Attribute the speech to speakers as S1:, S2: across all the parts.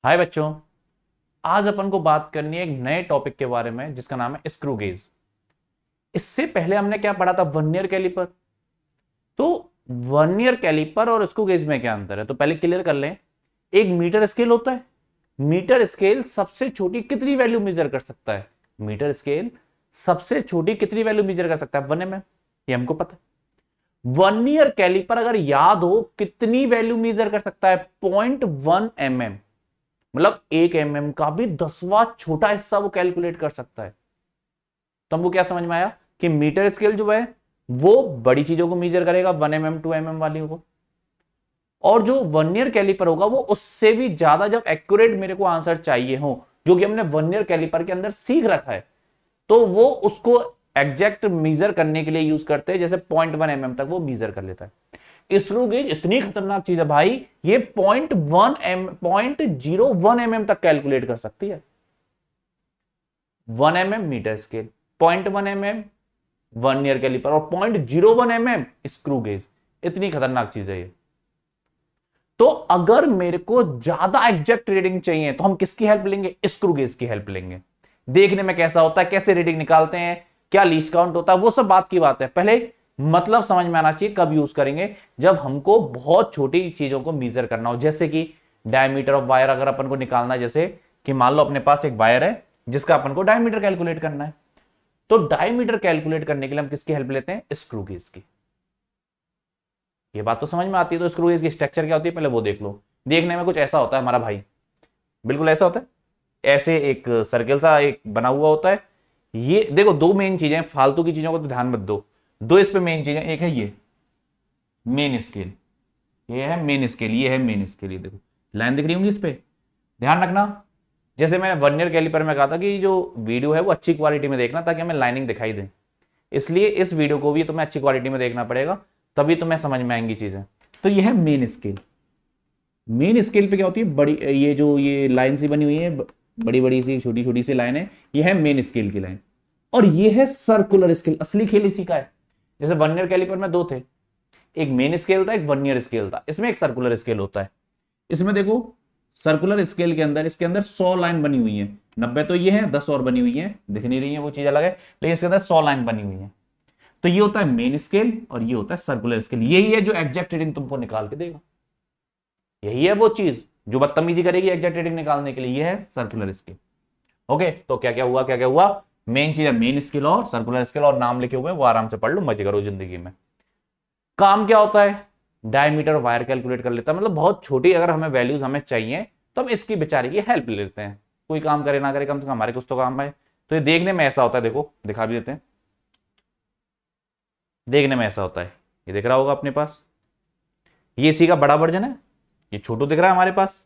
S1: हाय बच्चों। आज अपन को बात करनी है एक नए टॉपिक के बारे में जिसका नाम है स्क्रू गेज। इससे पहले हमने क्या पढ़ा था? Vernier calliper. तो वर्नियर कैलिपर और स्क्रू गेज में क्या अंतर है तो पहले क्लियर कर लें। एक मीटर स्केल होता है। मीटर स्केल सबसे छोटी कितनी वैल्यू मेजर कर सकता है? मीटर स्केल सबसे छोटी कितनी वैल्यू मेजर कर सकता है? 1 mm। ये हमको पता है। वर्नियर कैलिपर अगर याद हो कितनी वैल्यू मेजर कर सकता है? 0.1 mm। मतलब 1 mm का भी 10वां छोटा हिस्सा वो कैलकुलेट कर सकता है। तो हमको क्या समझ में आया कि मीटर स्केल जो है वो बड़ी चीजों को मेजर करेगा, 1 mm 2 mm वाली को। और जो वर्नियर कैलिपर होगा वो उससे भी ज्यादा, जब एक्यूरेट मेरे को आंसर चाहिए हो, जो कि हमने वर्नियर कैलिपर के अंदर सीख रखा है, तो वो उसको एग्जैक्ट मेजर करने के लिए यूज करते हैं। जैसे 0.1 mm तक वो मेजर कर लेता है। स्क्रू गेज इतनी खतरनाक चीज है भाई, ये 0.01 mm तक कैलकुलेट कर सकती है। 1 mm metre scale, 0.1 mm vernier caliper और 0.01 mm स्क्रू गेज। इतनी खतरनाक चीज है ये। तो अगर मेरे को ज्यादा एग्जैक्ट रीडिंग चाहिए तो हम किसकी हेल्प लेंगे? स्क्रू गेज की हेल्प लेंगे। देखने में कैसा होता है, कैसे रीडिंग निकालते हैं, क्या लीस्ट काउंट होता है, वो सब बात की बात है। पहले मतलब समझ में आना चाहिए कब यूज करेंगे, जब हमको बहुत छोटी चीजों को मेजर करना हो। जैसे कि डायमीटर ऑफ वायर अगर अपन को निकालना है, जैसे कि मान लो अपने पास एक वायर है जिसका अपन को डायमीटर कैलकुलेट करना है, तो डायमीटर कैलकुलेट करने के लिए हम किसकी हेल्प लेते हैं? स्क्रू गेज की। ये बात तो समझ में आती है। तो स्क्रू गेज की स्ट्रक्चर क्या होती है पहले वो देख लो। देखने में कुछ ऐसा होता है हमारा भाई, बिल्कुल ऐसा होता है। ऐसे एक सर्कल सा एक बना हुआ होता है। ये देखो, दो मेन चीजें, फालतू की चीजों को तो ध्यान मत दो। दो इस पे मेन चीजें, एक है ये मेन स्केल, ये है मेन स्केल, ये है मेन स्केल। ये देखो लाइन दिख रही होंगी इस पे, ध्यान रखना। जैसे मैंने वर्नियर कैलिपर में कहा था कि जो वीडियो है वो अच्छी क्वालिटी में देखना ताकि हमें लाइनिंग दिखाई दे। इसलिए इस वीडियो को भी तुम्हें अच्छी क्वालिटी में देखना पड़ेगा, तभी तुम्हें समझ में आएंगी चीजें। तो ये है मेन स्केल। मेन स्केल पे क्या होती है? बड़ी, ये जो ये लाइन सी बनी हुई है, बड़ी बड़ी सी छोटी छोटी सी लाइन है, ये है मेन स्केल की लाइन। और ये है सर्कुलर स्केल। असली खेल इसी का है। जैसे वर्नियर कैलिपर में दो थे, एक मेन स्केल था, एक वर्नियर स्केल था। इसमें एक सर्कुलर स्केल होता है। इसमें देखो, सर्कुलर स्केल के अंदर, इसके अंदर 100 लाइन बनी हुई है। 90 तो ये है, 10 और बनी हुई है, दिख नहीं रही है वो चीज अलग है, लेकिन इसके अंदर 100 लाइन बनी हुई है। तो ये होता है मेन स्केल और ये होता है सर्कुलर स्केल। यही है जो एग्जैक्ट रीडिंग तुमको निकाल के देगा। यही है वो चीज जो बदतमीजी करेगी एग्जैक्ट रीडिंग निकालने के लिए। ये है सर्कुलर स्केल। ओके, तो क्या क्या हुआ, क्या क्या हुआ? मेन चीज है मेन स्केल और सर्कुलर स्केल, और नाम लिखे हुए हैं वो आराम से पढ़ लो, मजे करो जिंदगी में। काम क्या होता है? डायमीटर वायर कैलकुलेट कर लेता है। मतलब बहुत छोटी अगर हमें वैल्यूज हमें चाहिए तो हम इसकी बेचारे की हेल्प ले लेते हैं। कोई काम करे ना करे, कम से कम हमारे कुछ तो काम है। तो ये देखने में ऐसा होता है, देखो दिखा भी देते हैं। देखने में ऐसा होता है, ये दिख रहा होगा अपने पास। ये इसी का बड़ा वर्जन है, ये छोटू दिख रहा है हमारे पास।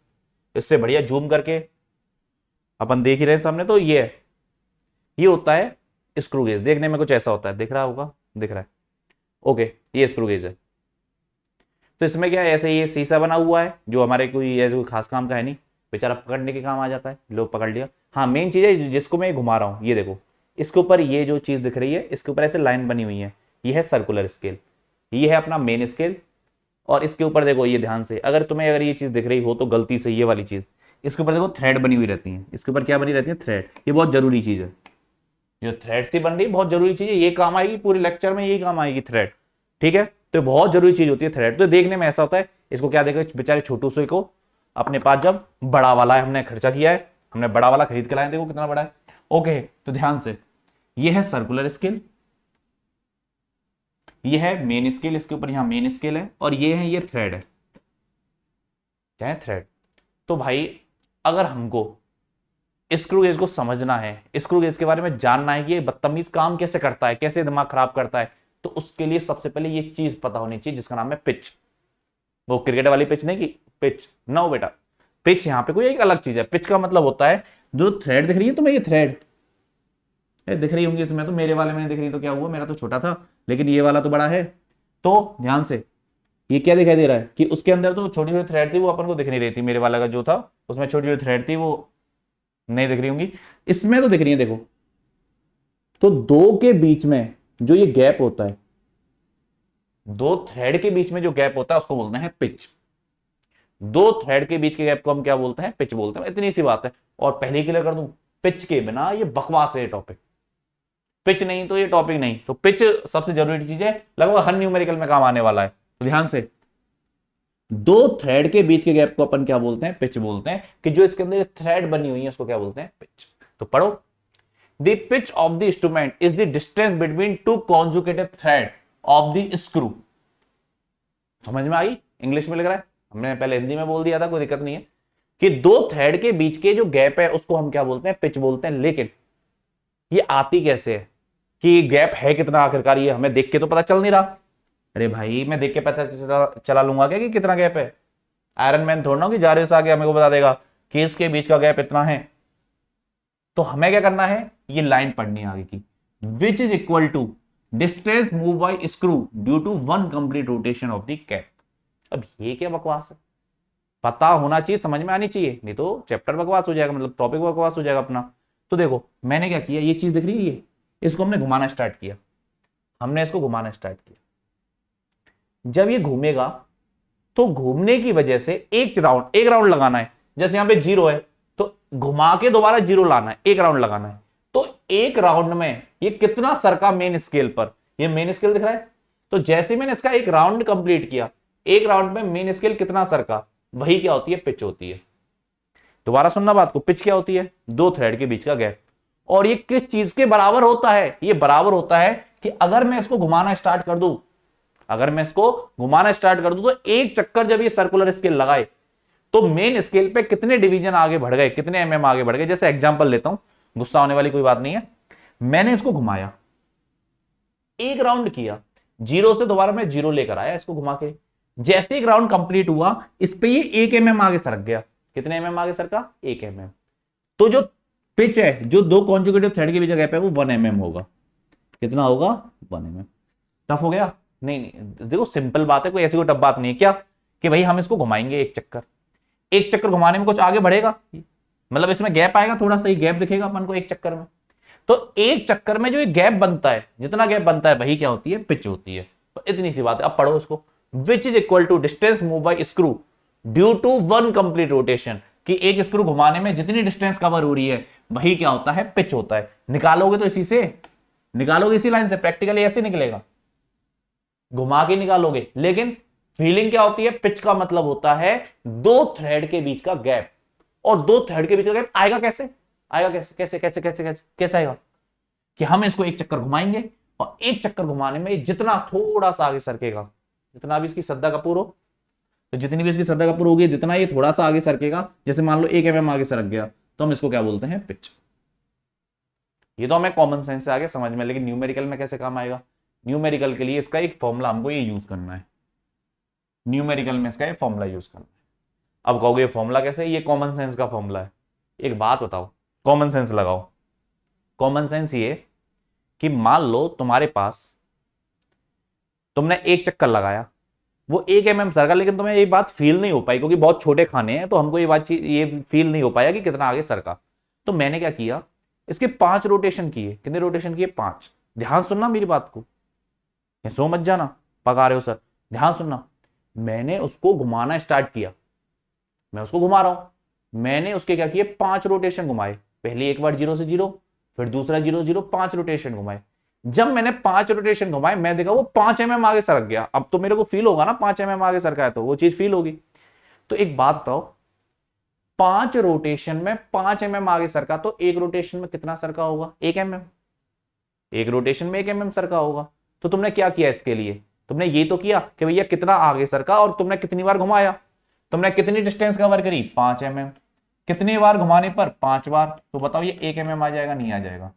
S1: इससे बढ़िया जूम करके अपन देख ही रहे हैं सामने। तो ये है, ये होता है स्क्रू गेज। देखने में कुछ ऐसा होता है, दिख रहा होगा, दिख रहा है। ओके, ये स्क्रू गेज है। तो इसमें क्या है, ऐसे ये शीशा बना हुआ है जो हमारे कोई ऐसे कोई खास काम का है नहीं, बेचारा पकड़ने के काम आ जाता है, लोग पकड़ लिया। हाँ, मेन चीज है जिसको मैं घुमा रहा हूँ, ये देखो, इसके ऊपर ये जो चीज दिख रही है, इसके ऊपर ऐसे लाइन बनी हुई है, ये है सर्कुलर स्केल, ये है अपना मेन स्केल। और इसके ऊपर देखो, ये ध्यान से, अगर तुम्हें अगर ये चीज दिख रही हो तो गलती से ये वाली चीज, इसके ऊपर देखो थ्रेड बनी हुई रहती है। इसके ऊपर क्या बनी रहती है? थ्रेड। ये बहुत जरूरी चीज है, जो थ्रेड से बन रही है बहुत जरूरी चीज है। ये काम आएगी पूरे लेक्चर में, यही काम आएगी थ्रेड। ठीक है, तो बहुत जरूरी चीज होती है थ्रेड। तो देखने में ऐसा होता है, इसको क्या देखो, बेचारे छोटू से को अपने पास जब बड़ा वाला है, हमने खर्चा किया है, हमने बड़ा वाला खरीद के लाए, देखो कितना बड़ा है। ओके, तो ध्यान से, ये है सर्कुलर स्केल, ये है मेन स्केल, इसके ऊपर यहां मेन स्केल है, और ये है, ये थ्रेड है। क्या है? थ्रेड। तो भाई अगर हमको स्क्रू गेज को समझना है, स्क्रू गेज के बारे में जानना है कि ये बदतमीज काम कैसे करता है, कैसे दिमाग खराब करता है, तो उसके लिए सबसे पहले ये चीज पता होनी चाहिए जिसका नाम है पिच। वो क्रिकेट वाली पिच नहीं, की पिच ना हो बेटा। पिच यहाँ पे कोई एक अलग चीज है। पिच का मतलब होता है, जो थ्रेड दिख रही है तुम्हें, ये थ्रेड दिख रही होंगी इसमें, तो मेरे वाले में नहीं दिख रही, तो क्या हुआ, मेरा तो छोटा था लेकिन ये वाला तो बड़ा है। तो ध्यान से, ये क्या दिखाई दे रहा है कि उसके अंदर तो छोटी छोटी थ्रेड थी, वो अपन को दिख नहीं रही थी। मेरे वाला का जो था उसमें छोटी छोटी थ्रेड थी, वो नहीं दिख रही होंगी। इसमें तो दिख रही है, देखो। तो दो के बीच में जो ये गैप होता है, दो थ्रेड के बीच में जो गैप होता है उसको बोलते हैं पिच। दो थ्रेड के बीच के गैप को हम क्या बोलते हैं? पिच बोलते हैं। इतनी सी बात है। और पहले क्लियर कर दूं, पिच के बिना ये बकवास है, ये टॉपिक। पिच नहीं तो ये टॉपिक नहीं। तो पिच सबसे जरूरी चीज है, लगभग हर न्यूमेरिकल में काम आने वाला है। तो ध्यान से, दो थ्रेड के बीच के गैप को अपन क्या बोलते हैं? पिच बोलते हैं। कि जो इसके अंदर थ्रेड बनी हुई है उसको क्या बोलते हैं? पिच। तो पढ़ो, the pitch of the instrument is the distance between two conjugative thread of the screw. समझ में आई? इंग्लिश में लिख रहा है, हमने पहले हिंदी में बोल दिया था, कोई दिक्कत नहीं है। कि दो थ्रेड के बीच के जो गैप है उसको हम क्या बोलते हैं? पिच बोलते हैं। लेकिन ये आती कैसे है कि गैप है कितना आखिरकार? ये हमें देख के तो पता चल नहीं रहा। अरे भाई, मैं देख के पता चला लूंगा क्या कि कितना गैप है? आयरन मैन थोड़ा ना कि जा से आके हमें को बता देगा कि इसके बीच का गैप इतना है। तो हमें क्या करना है? ये लाइन पढ़नी है आगे की, which is equal to distance move by screw due to one complete rotation of the cap. अब ये क्या बकवास है? पता होना चाहिए, समझ में आनी चाहिए, नहीं तो चैप्टर बकवास हो जाएगा, मतलब टॉपिक बकवास हो जाएगा अपना। तो देखो मैंने क्या किया, ये चीज दिख रही है, ये इसको हमने घुमाना स्टार्ट किया। हमने इसको घुमाना स्टार्ट किया। जब ये घूमेगा तो घूमने की वजह से एक राउंड लगाना है। जैसे यहां पे 0 है तो घुमा के दोबारा 0 लाना है, एक राउंड लगाना है। तो एक राउंड में ये कितना सरका मेन स्केल पर? ये मेन स्केल दिख रहा है। तो जैसे मैंने इसका एक राउंड कंप्लीट किया, एक राउंड में मेन स्केल कितना सरका, वही क्या होती है? पिच होती है। दोबारा सुनना बात को, पिच क्या होती है? दो थ्रेड के बीच का गैप। और ये किस चीज के बराबर होता है? ये बराबर होता है कि अगर मैं इसको घुमाना स्टार्ट कर दूं, तो एक चक्कर जब ये सर्कुलर स्केल लगाए तो मेन स्केल पे कितने डिवीजन आगे बढ़ गए, कितने एमएम आगे बढ़ गए। जैसे एग्जांपल लेता हूं, गुस्सा होने वाली कोई बात नहीं है। मैंने इसको घुमाया, एक राउंड किया, 0 से दोबारा मैं 0 लेकर आया इसको घुमा के। जैसे एक राउंड कंप्लीट हुआ, इस पे ये 1 एमएम आगे सरक गया। कितने एमएम आगे सरका? 1 एमएम। तो जो पिच है, जो दो कॉन्जुगेटिव थ्रेड के बीच का गैप है, वो 1 एमएम होगा। कितना होगा? 1 एमएम। टफ हो गया? नहीं, देखो सिंपल बात है, कोई ऐसी कोई टफ बात नहीं है। क्या कि भाई हम इसको घुमाएंगे एक चक्कर घुमाने में कुछ आगे बढ़ेगा, मतलब इसमें गैप आएगा, थोड़ा सा ही गैप दिखेगा अपन को एक चक्कर में। तो एक चक्कर में जो गैप बनता है, जितना गैप बनता है वही क्या होती है? पिच होती है। तो इतनी सी बात है। अब पढ़ो इसको, which is equal to distance move by screw due to one complete rotation. कि एक स्क्रू घुमाने में जितनी डिस्टेंस कवर हो रही है वही क्या होता है? पिच होता है। निकालोगे तो इसी लाइन से, प्रैक्टिकली ऐसे निकलेगा, घुमा के निकालोगे। लेकिन फीलिंग क्या होती है? पिच का मतलब होता है दो थ्रेड के बीच का गैप। और दो थ्रेड के बीच का गैप आएगा कैसे? कैसे आएगा? कि हम इसको एक चक्कर घुमाएंगे और एक चक्कर घुमाने में जितना थोड़ा सा आगे सरकेगा, जितना भी इसकी श्रद्धा कपूर हो, तो जितनी भी इसकी श्रद्धा कपूर होगी, जितना ये थोड़ा सा आगे सरकेगा, जैसे मान लो 1 एमएम आगे सरक गया, तो हम इसको क्या बोलते हैं? पिच। ये तो हमें कॉमन सेंस से आगे समझ में, लेकिन न्यूमेरिकल में कैसे काम आएगा? न्यूमेरिकल के लिए इसका एक फॉर्मूला हमको ये यूज करना है। न्यूमेरिकल में इसका एक फॉर्मूला यूज करना है। अब कहोगे ये फॉर्मूला कैसे? ये कॉमन सेंस का फॉर्मूला है। एक बात बताओ, कॉमन सेंस लगाओ। कॉमन सेंस ये कि मान लो तुम्हारे पास, तुमने एक चक्कर लगाया, वो 1 एमएम सरका, लेकिन तुम्हें ये बात फील नहीं हो पाई क्योंकि बहुत छोटे खाने हैं, तो हमको ये फील नहीं हो पाया कि कितना आगे सरका। तो मैंने क्या किया, इसके 5 रोटेशन किए। कितने रोटेशन किए? 5। ध्यान सुनना मेरी बात को, सो मत जाना पका रहे हो सर, ध्यान सुनना। मैंने उसको घुमाना स्टार्ट किया, मैं उसको घुमा रहा हूं। मैंने उसके क्या किए? 5 रोटेशन घुमाए। पहले एक बार 0 से 0, फिर दूसरा 0 0, 5 रोटेशन घुमाए। जब मैंने 5 रोटेशन घुमाए, मैं देखा वो 5 एमएम आगे सरक गया। अब तो मेरे को फील होगा ना, 5 एमएम आगे सरका है तो वो चीज फील होगी। तो एक बात बताओ, 5 रोटेशन में 5 एमएम आगे सरका, तो एक रोटेशन में कितना सरका होगा? 1 एमएम। एक रोटेशन में 1 एमएम सरका होगा। तो तुमने क्या किया इसके लिए? तुमने ये तो किया कि भैया कितना आगे सरका और तुमने कितनी बार घुमाया, तुमने कितनी डिस्टेंस कवर करी? 5 एमएम। कितनी बार घुमाने पर? 5 बार। तो बताओ ये 1 एमएम आ जाएगा? नहीं आ जाएगा।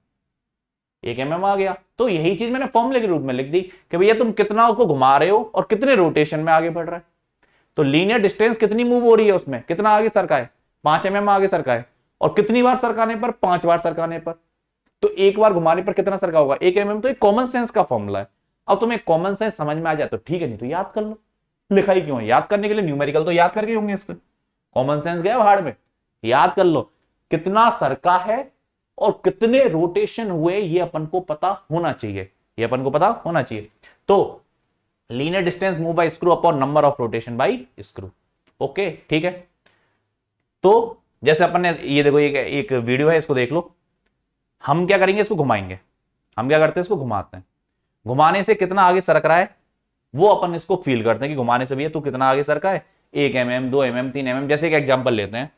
S1: 1 एमएम आ गया। तो यही चीज मैंने फॉर्मूले के रूप में लिख दी कि भैया तुम कितना उसको घुमा रहे हो और कितने रोटेशन में आगे बढ़ रहा है। तो लीनियर डिस्टेंस कितनी मूव हो रही है, उसमें कितना आगे सरका है? 5 एमएम आगे सरका है। और कितनी बार सरकाने पर? 5 बार सरकाने पर। तो एक बार घुमाने पर कितना सरका होगा? 1 एमएम। तो एक कॉमन सेंस का फॉर्मूला है। अब तुम्हें कॉमन सेंस समझ में आ जाए तो ठीक है, नहीं तो याद कर लो। लिखाई क्यों है? याद करने के लिए, न्यूमेरिकल तो याद करके होंगे इसके। कॉमन सेंस गया भाड़ में, याद कर लो कितना सरका है और कितने रोटेशन हुए, ये अपन को पता होना चाहिए, ये अपन को पता होना चाहिए। तो linear distance move by screw upon number of rotation bye screw. Okay ठीक है। तो जैसे अपन ने ये देखो एक वीडियो है, इसको देख लो। हम क्या करेंगे, इसको घुमाएंगे। हम क्या करते हैं, इसको घुमाते हैं। घुमाने से कितना आगे सरक रहा है वो अपन इसको फील करते हैं कि घुमाने से भैया तू कितना आगे सरका है, 1 mm 2 mm 3 mm। जैसे एक एग्जांपल लेते हैं,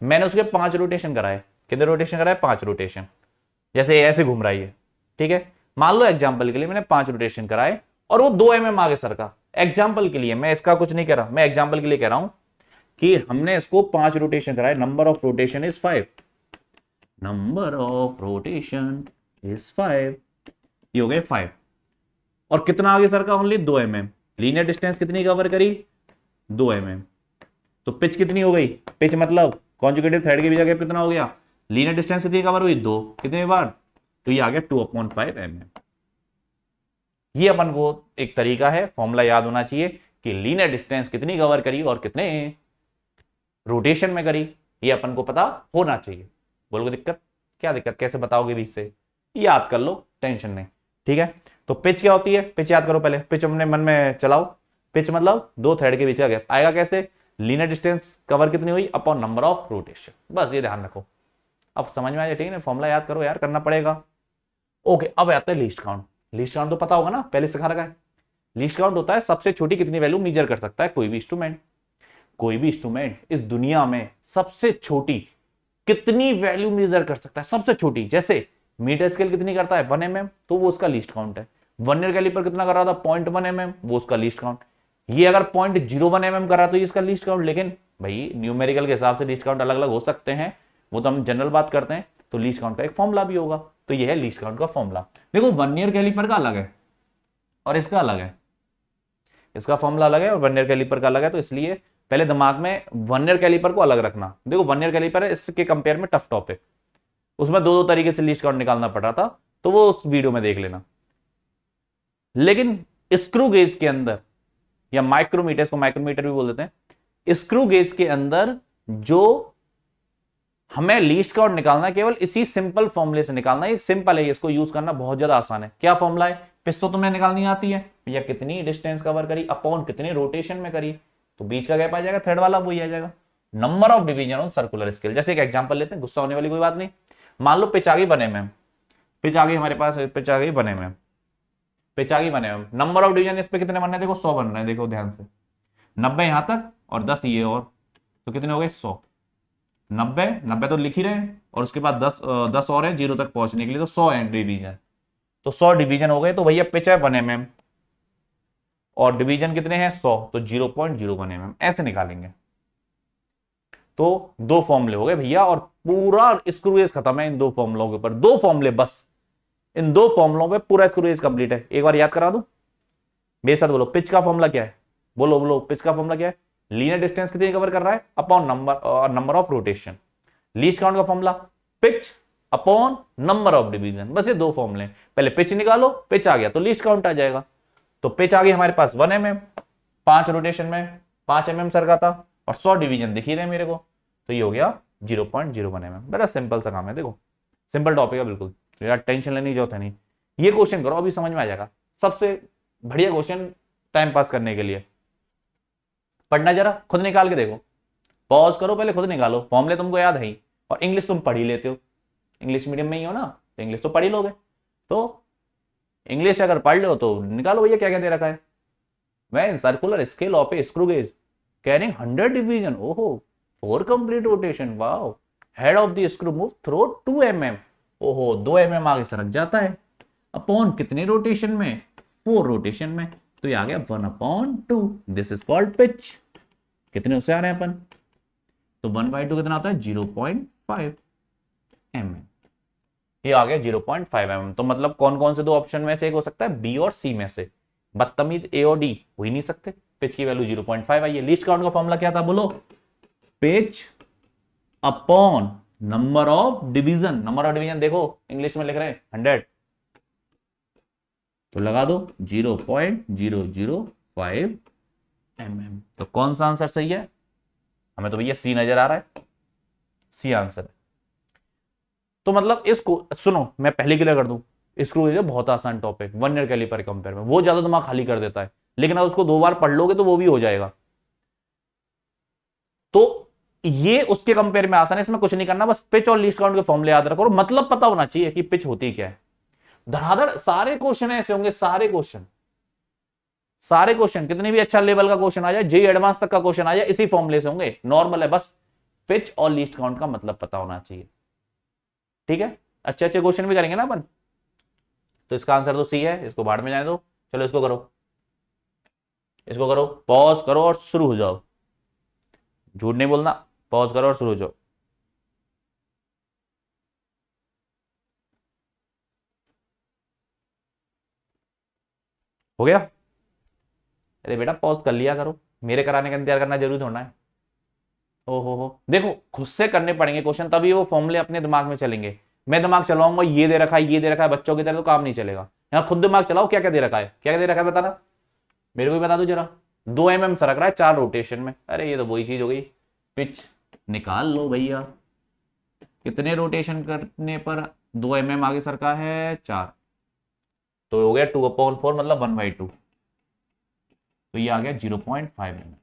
S1: मैंने उसके 5 रोटेशन कराए। कितने रोटेशन कराए, 5 रोटेशन। जैसे ऐसे घूम रहा है, ठीक है। मान लो एग्जाम्पल के लिए मैंने 5 रोटेशन कराए और वो 2 mm आगे सरका। एग्जाम्पल के लिए, मैं इसका कुछ नहीं कह रहा, मैं एग्जाम्पल के लिए कह रहा हूं कि हमने इसको 5 रोटेशन कराए। Number of rotation is 5। Number of rotation is 5। ये हो गए 5। और कितना आगे सरका, ओनली 2 mm। लीनियर डिस्टेंस कितनी कवर करी, 2 mm। तो पिच कितनी हो गई, पिच मतलब कॉन्जुगेटिव थ्रेड के बीच गैप कितना हो गया, लीनियर डिस्टेंस कितनी कवर हुई, 2। कितने बार, तो ये आ गया 2/5 mm। ये अपन को एक तरीका है, फॉर्मूला याद होना चाहिए कि लीनियर डिस्टेंस कितनी कवर करी और कितने रोटेशन में करी, ये अपन को पता होना चाहिए। बोलोगे दिक्कत, क्या दिक्कत, कैसे बताओगे भी, इससे याद कर लो, टेंशन नहीं, ठीक है। तो पिच क्या होती है, पिच याद करो पहले, पिच अपने मन में चलाओ। पिच मतलब 2 थ्रेड के बीच का गैप आएगा कैसे, लीनियर डिस्टेंस कवर कितनी हुई अपॉन नंबर ऑफ रोटेशन। बस ये ध्यान रखो, अब समझ में आ जाए, ठीक है। फॉर्मूला याद करो यार, करना पड़ेगा। ओके, अब आता है लीस्ट काउंट। लीस्ट काउंट तो पता होगा ना, पहले सिखा रखा है। लीस्ट काउंट होता है सबसे छोटी कितनी वैल्यू मेजर कर सकता है कोई भी इंस्ट्रूमेंट। कोई भी इंस्ट्रूमेंट इस दुनिया में सबसे छोटी कितनी वैल्यू मेजर कर सकता है, सबसे छोटी। जैसे मीटर स्केल कितनी करता है, 1 mm, तो वो उसका लीस्ट काउंट है। वर्नियर कैलिपर कितना कर रहा था, 0.1 mm, वो उसका लीस्ट काउंट। ये अगर 0.01 mm कर रहा तो ये इसका लीस्ट काउंट। लेकिन भाई न्यूमेरिकल के हिसाब से लीस्ट काउंट अलग अलग हो सकते हैं, वो तो हम जनरल बात करते हैं। तो लीस्ट काउंट का एक फॉर्मूला भी होगा, तो ये है लीस्ट काउंट का फॉर्मूला। देखो वर्नियर कैलिपर का अलग है और इसका अलग है, इसका फॉर्मूला अलग है और वर्नियर कैलिपर का अलग है। तो इसलिए पहले दिमाग में वर्नियर कैलिपर को अलग रखना। देखो वर्नियर कैलिपर है, इसके कंपेयर में टफ टॉपिक, उसमें दो तरीके से लीस्ट काउंट निकालना पड़ रहा था, तो वो उस वीडियो में देख लेना। लेकिन स्क्रू गेज के अंदर, या माइक्रोमीटर, इसको माइक्रोमीटर भी बोल देते हैं, स्क्रू गेज के अंदर जो हमें लीस्ट काउंट निकालना है, केवल इसी सिंपल फॉर्मूले से निकालना है। ये सिंपल है, इसको यूज करना बहुत ज्यादा आसान है। क्या फॉर्मूला है, पिच तो तुम्हें निकालनी आती है, या कितनी डिस्टेंस कवर करी अपॉन कितने रोटेशन में करी, तो बीच का गैप आ जाएगा, थ्रेड वाला वही आ जाएगा। Number of division on circular scale. जैसे एक एग्जांपल लेते हैं, गुस्सा होने वाली कोई बात नहीं। मान लो पिच आ गई 1 mm, पिच आ गई हमारे पास, पिच आ गई 1 mm, पिच आ गई 1 mm। नंबर ऑफ डिवीजन इस पे कितने बन रहे हैं, देखो 100 बन रहे हैं, देखो ध्यान से। 90 यहां तक और 10 ये, और तो कितने हो गए, 100। 90 तो लिख ही रहे हैं, और उसके बाद 10 और है 0 तक पहुंचने के लिए, तो 100 है डिवीजन। तो 100 डिवीजन हो गए। तो भैया पिच है 1 mm और डिवीजन कितने हैं, 100, तो 0.01 mm ऐसे निकालेंगे। तो 2 फॉर्मूले हो गए भैया, और पूरा स्क्रूएज खत्म है इन 2 फॉर्मूलों के ऊपर। 2 फॉर्मूले बस, इन 2 फॉर्मूलों पे पूरा स्क्रूएज कंप्लीट है। एक बार याद करा दूं, मेरे साथ बोलो, पिच का फॉर्मूला क्या है, बोलो बोलो, पिच का फॉर्मूला क्या है, लीनियर डिस्टेंस कितनी कवर कर रहा है upon number of rotation. Least count का formula pitch upon number of division. बस ये 2 फॉर्मूले, पहले पिच निकालो, पिच आ गया तो लीस्ट काउंट आ जाएगा। तो पिच आ गई हमारे पास 1 mm, 5 रोटेशन में 5 mm सर का था, और 100 डिवीजन दिख ही रहे मेरे को, तो ये हो गया 0.01 mm। बड़ा सिंपल सा काम है, देखो सिंपल टॉपिक है बिल्कुल, यार टेंशन लेने की जरूरत है नहीं। ये क्वेश्चन करो, अभी समझ में आ जाएगा। सबसे बढ़िया क्वेश्चन टाइम पास करने के लिए। पढ़ना जरा, खुद निकाल के देखो, पॉज करो, पहले खुद निकालो। फॉर्मूले तुमको याद है ही, और इंग्लिश तुम पढ़ ही लेते हो, इंग्लिश मीडियम में ही हो ना, तो इंग्लिश तो पढ़ ही लोगे। तो इंग्लिश अगर पढ़ लो तो निकालो भैया क्या क्या दे रखा है। When circular scale of A screw gauge carrying 100 division, ओहो 4 complete rotation, wow, head of the screw move through 2 mm, ओहो 2 mm आगे सरक जाता है, अपॉन कितने रोटेशन में, 4 रोटेशन में, तो ये आ गया 1/2। This is called pitch. कितने उससे आ रहे हैं अपन, तो 1/2 कितना आता है, 0.5 mm। ये आ गया 0.5 mm। तो मतलब कौन कौन से 2 ऑप्शन में से एक हो सकता है, बी और सी में से। बदतमीज ए और डी हो ही नहीं सकते। पिच की वैल्यू 0.5 आई है। लीस्ट काउंट का फॉर्मूला क्या था, बोलो, pitch upon number of division. Number of division देखो इंग्लिश में लिख रहे हैं 100, तो लगा दो 0.005 mm। तो कौन सा आंसर सही है, हमें तो भैया सी नजर आ रहा है, सी आंसर है। तो मतलब इसको सुनो, मैं पहले क्लियर कर दूं, स्क्रू गेज बहुत आसान टॉपिक, वर्नियर कैलिपर कंपेयर में वो ज्यादा दिमाग खाली कर देता है, लेकिन अगर उसको 2 बार पढ़ लोगे तो वो भी हो जाएगा। तो ये उसके कंपेयर में आसान है, इसमें कुछ नहीं करना, बस पिच और लीस्ट काउंट के फॉर्मूले याद रखो और मतलब पता होना चाहिए कि पिच होती क्या है। धड़ाधड़ सारे क्वेश्चन ऐसे होंगे, सारे क्वेश्चन कितने भी अच्छा लेवल का क्वेश्चन आ जाए, जेई एडवांस तक का क्वेश्चन आ जाए, इसी फॉर्मूले से होंगे। नॉर्मल है, बस पिच और लीस्ट काउंट का मतलब पता होना चाहिए। ठीक है, अच्छे अच्छे क्वेश्चन भी करेंगे ना अपन। तो इसका आंसर तो सी है, इसको भाड़ में जाने दो। चलो इसको करो, इसको करो, पॉज करो और शुरू हो जाओ। झूठ नहीं बोलना, पॉज करो और शुरू हो जाओ। हो गया? अरे बेटा पॉज कर लिया करो, मेरे कराने का इंतजार करना जरूरी होना है। हो देखो, खुद से करने पड़ेंगे क्वेश्चन, तभी वो फॉर्मूले अपने दिमाग में चलेंगे। मैं दिमाग चलाऊंगा ये दे रखा है, ये दे रखा है, बच्चों की तरह तो काम नहीं चलेगा। यहाँ खुद दिमाग चलाओ, क्या क्या दे रखा है, क्या क्या दे रखा है बताना, मेरे को भी बता दो जरा। 2 mm सरक रहा है 4 रोटेशन में, अरे ये तो वही चीज हो गई। पिच निकाल लो भैया, कितने रोटेशन करने पर 2 mm आगे सरका है, 4। तो हो गया 2/4, मतलब 1/2। तो ये आ गया 0.5 mm।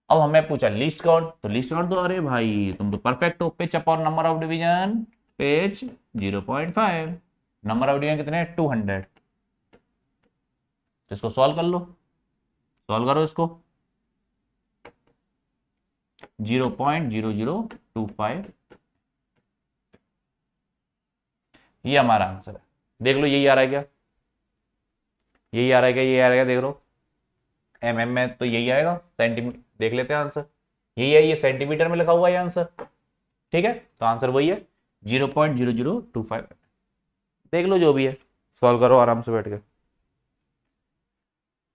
S1: अब हमें पूछा लिस्ट काउंट, तो लिस्ट काउंट तो अरे भाई तुम तो परफेक्ट हो। Pitch upon number of division, pitch 0.5, number of division कितने 200। तो इसको सॉल्व कर लो, सॉल्व करो इसको। 0.0025 ये हमारा आंसर है। देख लो यही आ रहा है क्या, यही आ रहा है क्या, यही आ रहा है क्या, देख लो। mm में तो यही आएगा, सेंटीमीटर देख लेते हैं आंसर। यही है, ये सेंटीमीटर में लिखा हुआ है आंसर। ठीक है, तो आंसर वही है 0.0025। देख लो जो भी है, सॉल्व करो आराम से बैठ के।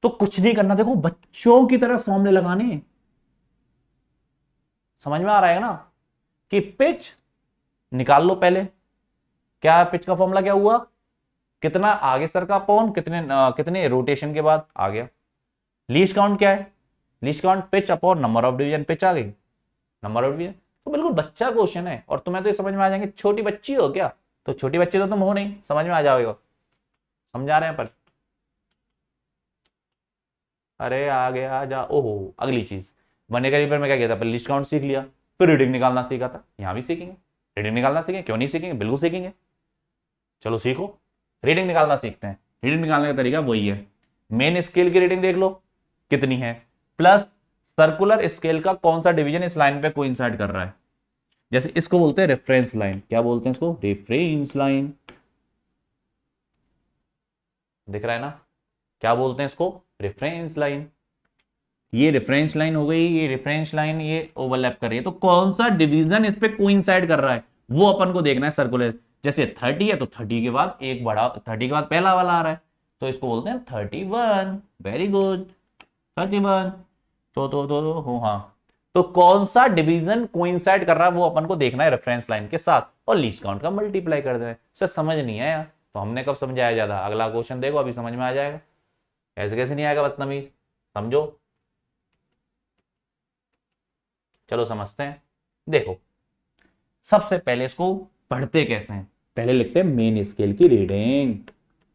S1: तो कुछ नहीं करना, देखो बच्चों की तरह फॉर्मूले लगाने। समझ में आ रहा है ना कि पिच निकाल लो पहले। क्या पिच का फॉर्मूला क्या हुआ, कितना आगे सर का अपॉन कितने रोटेशन के बाद आ गया। लीस्ट काउंट क्या है, least count pitch upon number of division, pitch आ गई, नंबर ऑफ डिवीजन। तो बिल्कुल बच्चा क्वेश्चन है, और तुम्हें तो ये समझ में आ जाएंगे। छोटी बच्ची हो क्या, तो छोटी बच्ची तो तुम हो नहीं, समझ में आ जाएगा। समझा रहे हैं पर, अरे आ गया जा। ओहो, अगली चीज बनने का पेपर में क्या किया था, पहले लिस्ट काउंट सीख लिया, फिर रीडिंग निकालना सीखा था। यहां भी सीखेंगे, रीडिंग निकालना सीखेंगे, क्यों नहीं सीखेंगे, बिल्कुल सीखेंगे। चलो सीखो, रीडिंग निकालना सीखते हैं। रीडिंग निकालने का तरीका वही है, मेन स्केल की रीडिंग देख लो कितनी है, प्लस सर्कुलर स्केल का कौन सा डिवीजन इस लाइन पे कोइंसाइड कर रहा है। जैसे इसको बोलते हैं रेफरेंस लाइन, क्या बोलते हैं इसको, रेफरेंस लाइन। दिख रहा है ना, क्या बोलते हैं इसको, रेफरेंस लाइन। ये रेफरेंस लाइन हो गई, ये रेफरेंस लाइन, ये ओवरलैप कर रही है, तो कौन सा डिवीजन इस पे कोइंसाइड कर रहा है वो अपन को देखना है सर्कुलर। जैसे 30 है तो 30 के बाद एक बड़ा, 30 के बाद पहला वाला आ रहा है, तो इसको बोलते हैं 31। Very good, 31। हो हाँ, तो कौन सा डिवीजन कोइंसाइड कर रहा है वो अपन को देखना है रेफरेंस लाइन के साथ, और लीस्ट काउंट का मल्टीप्लाई कर देना है। सर समझ नहीं आया, तो हमने कब समझाया ज्यादा, अगला क्वेश्चन देखो अभी समझ में आ जाएगा। ऐसे कैसे नहीं आएगा बदतमीज, समझो। चलो समझते हैं। देखो सबसे पहले इसको पढ़ते कैसे हैं, पहले लिखते हैं मेन स्केल की रीडिंग,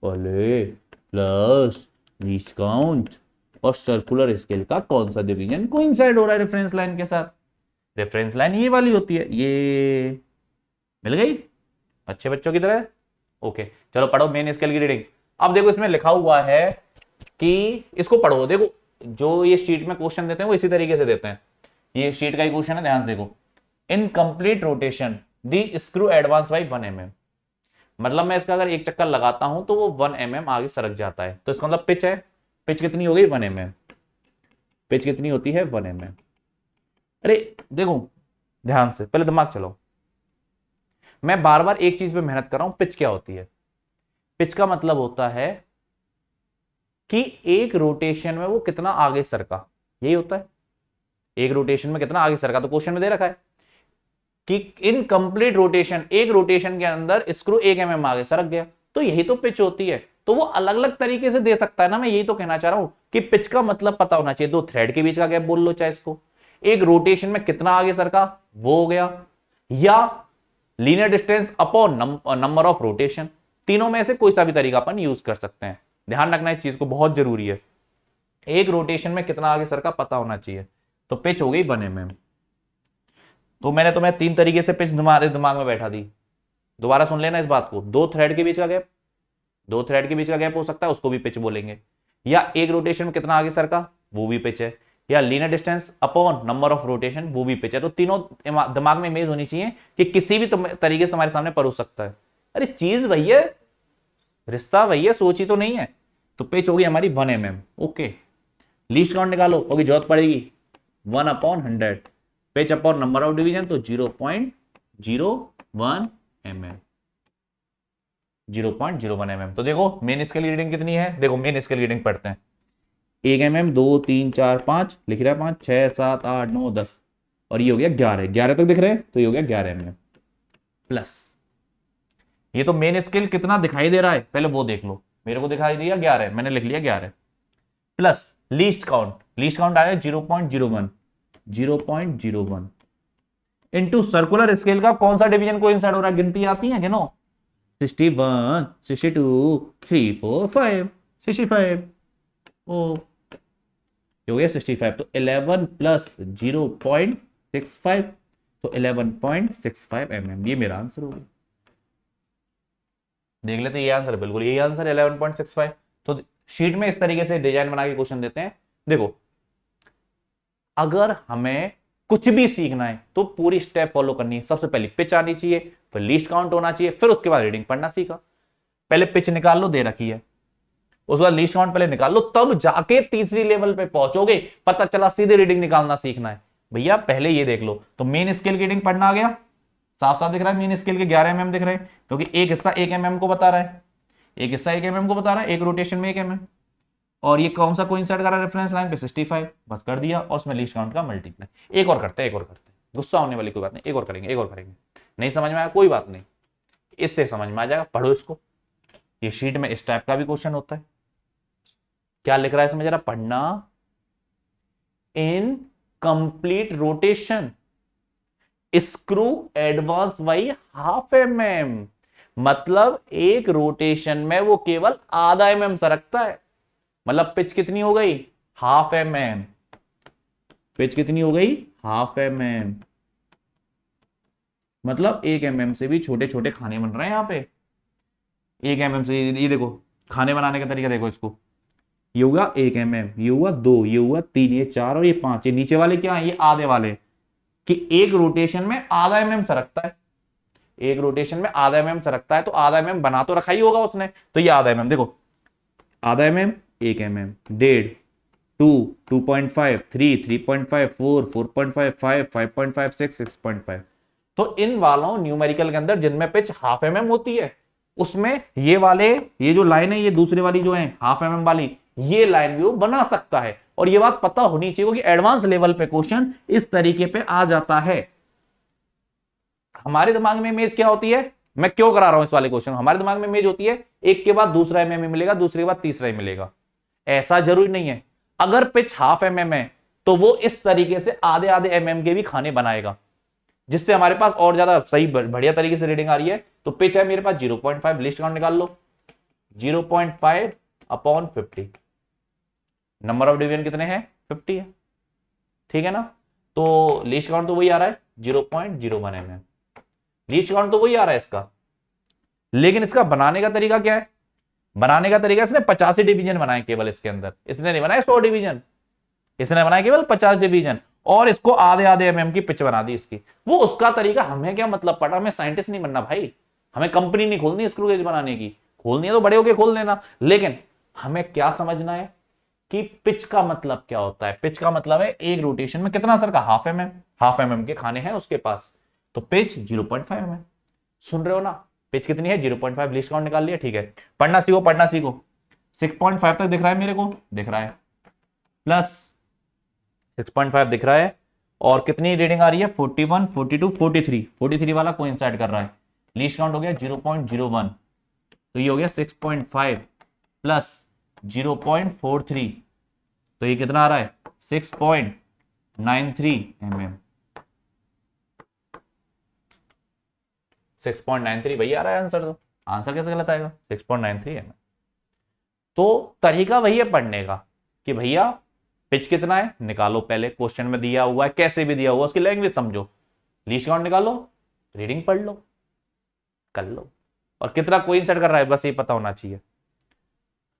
S1: पहले प्लस लीस्ट काउंट और सर्कुलर स्केल का कौन सा डिवीजन कोइंसाइड हो रहा है रेफरेंस लाइन के साथ। रेफरेंस लाइन ये वाली होती है, ये मिल गई अच्छे बच्चों की तरह। ओके चलो पढ़ो मेन स्केल की रीडिंग। अब देखो इसमें लिखा हुआ है कि इसको पढ़ो, देखो जो ये शीट में क्वेश्चन देते हैं वो इसी तरीके से देते हैं। ये शीट का ही क्वेश्चन है, ध्यान से देखो। In complete rotation the screw advance by 1 mm, मतलब मैं इसका अगर एक चक्कर लगाता हूं तो वो 1 mm आगे सरक जाता है। तो इसका मतलब पिच है, पिच कितनी हो गई 1 mm, पिच कितनी होती है 1 mm। अरे देखो ध्यान से, पहले दिमाग चलाओ। मैं बार बार एक चीज पे मेहनत कर रहा हूं, पिच क्या होती है। पिच का मतलब होता है कि एक रोटेशन में वो कितना आगे सरका, यही होता है। एक रोटेशन में कितना आगे सरका, तो क्वेश्चन में दे रखा है कि इन कंप्लीट रोटेशन, एक रोटेशन के अंदर स्क्रू 1 mm आगे सरक गया, तो यही तो पिच होती है। तो वो अलग अलग तरीके से दे सकता है ना, मैं यही तो कहना चाह रहा हूं कि पिच का मतलब पता होना चाहिए। 2 थ्रेड के बीच का गैप बोल लो चाहे इसको, एक रोटेशन में कितना आगे सरका वो हो गया, या linear distance upon number of rotation. तीनों में से कोई सा भी तरीका अपन यूज कर सकते हैं। ध्यान रखना इस चीज को, बहुत जरूरी है। एक रोटेशन में कितना आगे सरका पता होना चाहिए। तो पिच हो गई 1 mm। तो मैंने तुम्हें 3 तरीके से पिच तुम्हारे दिमाग में बैठा दी। दोबारा सुन लेना इस बात को। दो थ्रेड के बीच का गैप, दो थ्रेड के बीच का गैप हो सकता है, उसको भी पिच बोलेंगे। या एक रोटेशन में कितना आगे सर का, वो भी पिच है। या linear distance upon number of rotation, वो भी पिच है। तो तीनों दिमाग में इमेज होनी चाहिए कि किसी भी तरीके से तुम्हारे सामने परोस सकता है। अरे चीज वही है, रिश्ता वही है, सोची तो नहीं है। तो पिच होगी हमारी 1 mm। ओके, लीस्ट काउंट निकालो, होगी जरूरत पड़ेगी 1/100। Pitch upon number of division, तो 0.01 mm, 0.01 mm। तो देखो मेन स्केल की रीडिंग कितनी है, देखो मेन स्केल की रीडिंग पढ़ते हैं। 1 mm, 2, 3, 4, 5 लिख रहा है, 5, 6, 7, 8, 9, 10 और ये हो गया 11। 11 तक दिख रहे हैं, तो ये हो गया 11 mm प्लस। ये तो मेन स्केल कितना दिखाई दे रहा है पहले वो देख लो। मेरे को दिखाई दिया 11, मैंने लिख लिया 11 plus least count. Least count आया 0.01, 0.01 इंटू सर्कुलर स्केल का कौन सा डिवीजन कोइंसाइड हो रहा है, गिनती आती है गिनो। 61, 62, 3, 4, 5, 65। ओ हो गया 65। तो 11 प्लस 0.65, तो 11.65 mm, ये मेरा आंसर होगा। देख लेते ये आंसर, बिल्कुल यही आंसर 11.65। तो शीट में इस तरीके से डिजाइन बना के क्वेश्चन देते हैं। देखो अगर हमें कुछ भी सीखना है तो पूरी स्टेप फॉलो करनी है। सबसे पहले पिच आनी चाहिए, फिर लीस्ट काउंट होना चाहिए, फिर उसके बाद रीडिंग पढ़ना सीखा। पहले पिच निकाल लो, दे रखी है, उसके बाद लीस्ट काउंट पहले निकाल लो, तब जाके तीसरी लेवल पे पहुंचोगे। पता चला सीधे रीडिंग निकालना सीखना है, भैया पहले ये देख लो। तो मेन स्केल की रीडिंग पढ़ना आ गया, साफ साफ दिख रहा है मेन स्केल के 11 mm दिख रहे हैं, क्योंकि एक हिस्सा 1 mm को बता रहा है, एक हिस्सा 1 mm को बता रहा है, एक रोटेशन में 1 mm। और ये कौन सा कोइंसाइड कर रहा है रेफरेंस लाइन पे, 65, बस कर दिया। और उसमें लीस्ट काउंट का मल्टीप्लाई। एक और करते हैं, एक और करते हैं, गुस्सा होने वाली कोई बात नहीं, एक और करेंगे, एक और करेंगे। नहीं समझ में आया कोई बात नहीं, इससे समझ में आ जाएगा, पढ़ो इसको। ये शीट में इस टाइप का भी क्वेश्चन होता है। क्या लिख रहा है इसमें जरा पढ़ना, in complete rotation screw advance by ½ mm। मतलब एक रोटेशन में वो केवल आधा mm सरकता है। मतलब पिच कितनी हो गई, ½ mm। पिच कितनी हो गई, ½ mm। मतलब 1 mm से भी छोटे छोटे खाने बन रहे हैं यहाँ पे। 1 mm से, ये देखो खाने बनाने का तरीका देखो इसको। ये हुआ 1 mm, ये हुआ 2, ये हुआ 3, ये 4 और ये 5। ये नीचे वाले क्या है, ये आधे वाले। कि एक रोटेशन में ½ mm सरकता है, एक रोटेशन में ½ mm सरकता है, तो ½ mm बना तो रखा ही होगा उसने। तो ये ½ mm देखो, ½ mm, 1 mm, 1.5, 2, 2.5, 3, 3.5, 4, 4.5, 5, 5.5, 6, 6.5। तो इन वालों न्यूमेरिकल के अंदर जिनमें पिच ½ mm होती है, उसमें ये वाले, ये जो लाइन है, ये दूसरे वाली जो है ½ mm वाली, ये लाइन भी वो बना सकता है। और ये बात पता होनी चाहिए कि एडवांस लेवल पे क्वेश्चन इस तरीके पे आ जाता है। हमारे दिमाग में इमेज क्या होती है, मैं क्यों करा रहा हूं इस वाले क्वेश्चन, हमारे दिमाग में इमेज होती है एक के बाद दूसरा एमएम मिलेगा, दूसरे के बाद तीसरा ही मिलेगा। ऐसा जरूरी नहीं है। अगर पिच ½ mm है तो वो इस तरीके से आधे आधे एमएम के भी खाने बनाएगा, जिससे हमारे पास और ज्यादा सही बढ़िया तरीके से रीडिंग आ रही है। तो पिच है मेरे पास 0.5, लिस्ट काउंट निकाल लो, 0.5/50। नंबर ऑफ डिवीजन कितने हैं, 50 है, ठीक है ना। तो लीस्ट काउंट तो वही आ रहा है 0.01 mm, लीस्ट काउंट तो वही आ रहा है इसका। लेकिन इसका बनाने का तरीका क्या है, बनाने का तरीका इसने 85 डिवीजन बनाए केवल इसके अंदर, इसने नहीं बनाए 100 डिवीजन, इसने बनाया केवल 50 डिवीजन और इसको आधे आधे एमएम की पिच बना दी इसकी। वो उसका तरीका, हमें क्या मतलब पड़ा, हमें साइंटिस्ट नहीं बनना भाई, हमें कंपनी नहीं खोलनी स्क्रू गेज बनाने की, खोलनी है तो बड़े होके खोल देना। लेकिन हमें क्या समझना है कि पिच का मतलब क्या होता है। पिच का मतलब है एक रोटेशन में कितना सर का, ½ mm के खाने हैं उसके पास। तो पिच 0.5 mm, सुन रहे हो ना, पिच कितनी है 0.5, लिस्ट काउंट निकाल लिया, ठीक है। पढ़ना सीखो, पढ़ना सीखो। 6.5 तक दिख रहा है मेरे को, दिख रहा है, प्लस 6.5 दिख रहा है। और कितनी रीडिंग आ रही है, 41, 42, 43, 43 वाला कोइंसाइड कर रहा है। लीस्ट काउंट हो गया 0.01, तो ये हो गया 6.5 प्लस 0.43, तो ये कितना आ रहा है 6.93 mm। 6.93 वही आ रहा है आंसर, तो आंसर कैसे गलत आएगा, 6.93 mm। तो तरीका वही है पढ़ने का कि भैया पिच कितना है निकालो, पहले क्वेश्चन में दिया हुआ है, कैसे भी दिया हुआ उसकी लैंग्वेज समझो, लीस्ट काउंट निकालो, रीडिंग पढ़ लो, कर लो, और कितना कोइंसाइड कर रहा है बस ये पता होना चाहिए।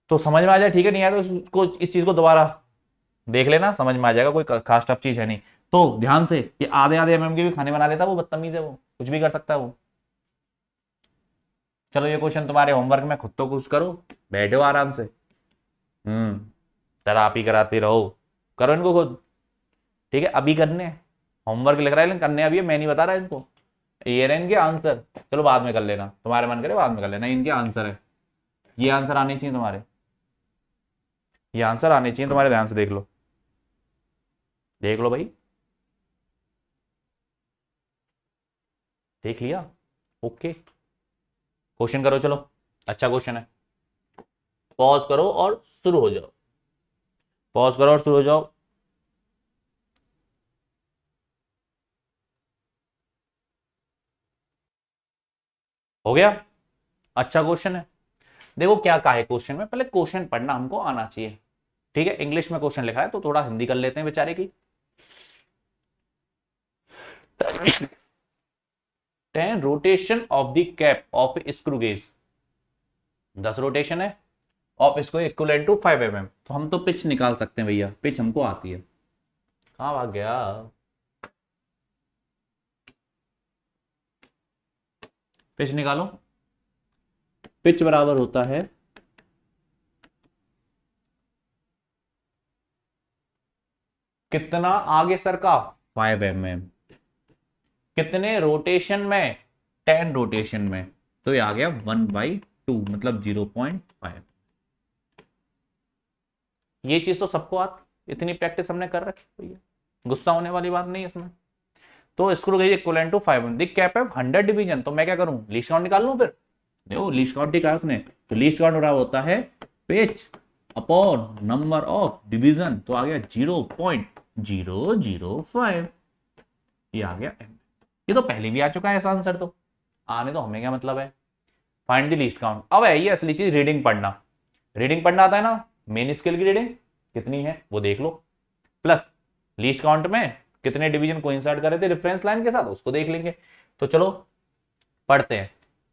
S1: तो समझ में आ जाए, ठीक है, नहीं आया तो इसको, इस चीज को दोबारा देख लेना, समझ में आ जाएगा, कोई खास टफ चीज है नहीं। तो ध्यान से, कि आधे आधे एमएम के भी खाने बना लेता, वो बदतमीज है, वो कुछ भी कर सकता है वो। चलो ये क्वेश्चन तुम्हारे होमवर्क में, खुद तो कुछ करो, बैठो आराम से। सर आप ही कराते रहो, करो इनको खुद, ठीक है, अभी करने होमवर्क लिख रहा है लेकिन करने अभी है, मैं नहीं बता रहा इनको। ये रहे इनके आंसर, चलो बाद में कर लेना, तुम्हारे मन करे बाद में कर लेना, इनके आंसर है, ये आंसर आने चाहिए तुम्हारे, ये आंसर आने चाहिए तुम्हारे, ध्यान से देख लो, देख लो भाई, देख लिया, ओके। क्वेश्चन करो चलो, अच्छा क्वेश्चन है, पॉज करो और शुरू हो जाओ, पॉज करो और शुरू हो जाओ। हो गया, अच्छा क्वेश्चन है। देखो क्या कहा है क्वेश्चन में, पहले क्वेश्चन पढ़ना हमको आना चाहिए, ठीक है, इंग्लिश में क्वेश्चन लिखा है तो थोड़ा हिंदी कर लेते हैं बेचारे की। 10 rotation of the cap of screw gauge, 10 rotation है ऑफ इसको इक्वलेंट टू 5 mm, तो हम तो पिच निकाल सकते हैं भैया, पिच हमको आती है, कहां भाग गया, पिच निकालो, पिच बराबर होता है कितना आगे सर का 5 mm, कितने रोटेशन में 10 रोटेशन में, तो ये आ गया 1/2 मतलब 0.5। ये चीज तो सबको आती, इतनी प्रैक्टिस हमने कर रखी भैया, गुस्सा होने वाली बात नहीं इसमें। तो screw gauge equivalent to 5 mm, दिख कैप है 100 डिवीजन, तो मैं क्या करूं, लीस्ट काउंट निकाल लूं, फिर देखो लीस्ट काउंट निकाला उसने, तो लीस्ट काउंट रहा होता है pitch upon number of division, तो आ गया 0.005, ये आ गया M। ये तो पहले भी आ चुका है ऐसा आंसर, तो आने तो हमें क्या मतलब है। फाइंड द लीस्ट काउंट, अब है ये असली चीज, रीडिंग पढ़ना, रीडिंग पढ़ना आता है ना, मेन स्केल की रीडिंग कितनी है वो देख लो, प्लस लीस्ट काउंट में कितने डिवीजन कोइंसाइड कर रहे थे रेफरेंस लाइन के साथ, उसको देख लेंगे। तो चलो पढ़ते हैं,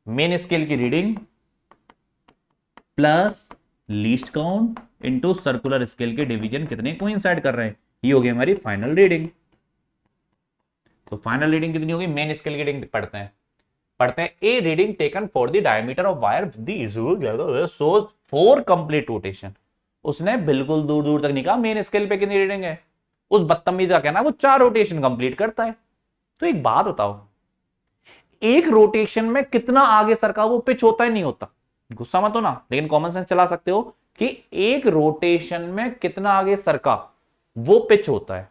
S1: मेन स्केल की reading plus least count into circular scale के डिवीजन कितने कोइंसाइड कर रहे हैं, ये होगी हमारी फाइनल रीडिंग। तो फाइनल रीडिंग कितनी होगी, मेन स्केल की रीडिंग पढ़ते हैं, a reading taken for the diameter of wire shows 4 complete rotation, उसने बिल्कुल दूर दूर तक नहीं कहा मेन स्केल पे कितनी रीडिंग है, उस बदतमीज का कहना वो 4 रोटेशन कंप्लीट करता है। तो एक बात बताओ, एक रोटेशन में कितना आगे सरका वो पिच होता है नहीं होता, गुस्सा मत हो ना, लेकिन कॉमन सेंस चला सकते हो कि एक रोटेशन में कितना आगे सरका वो पिच होता है,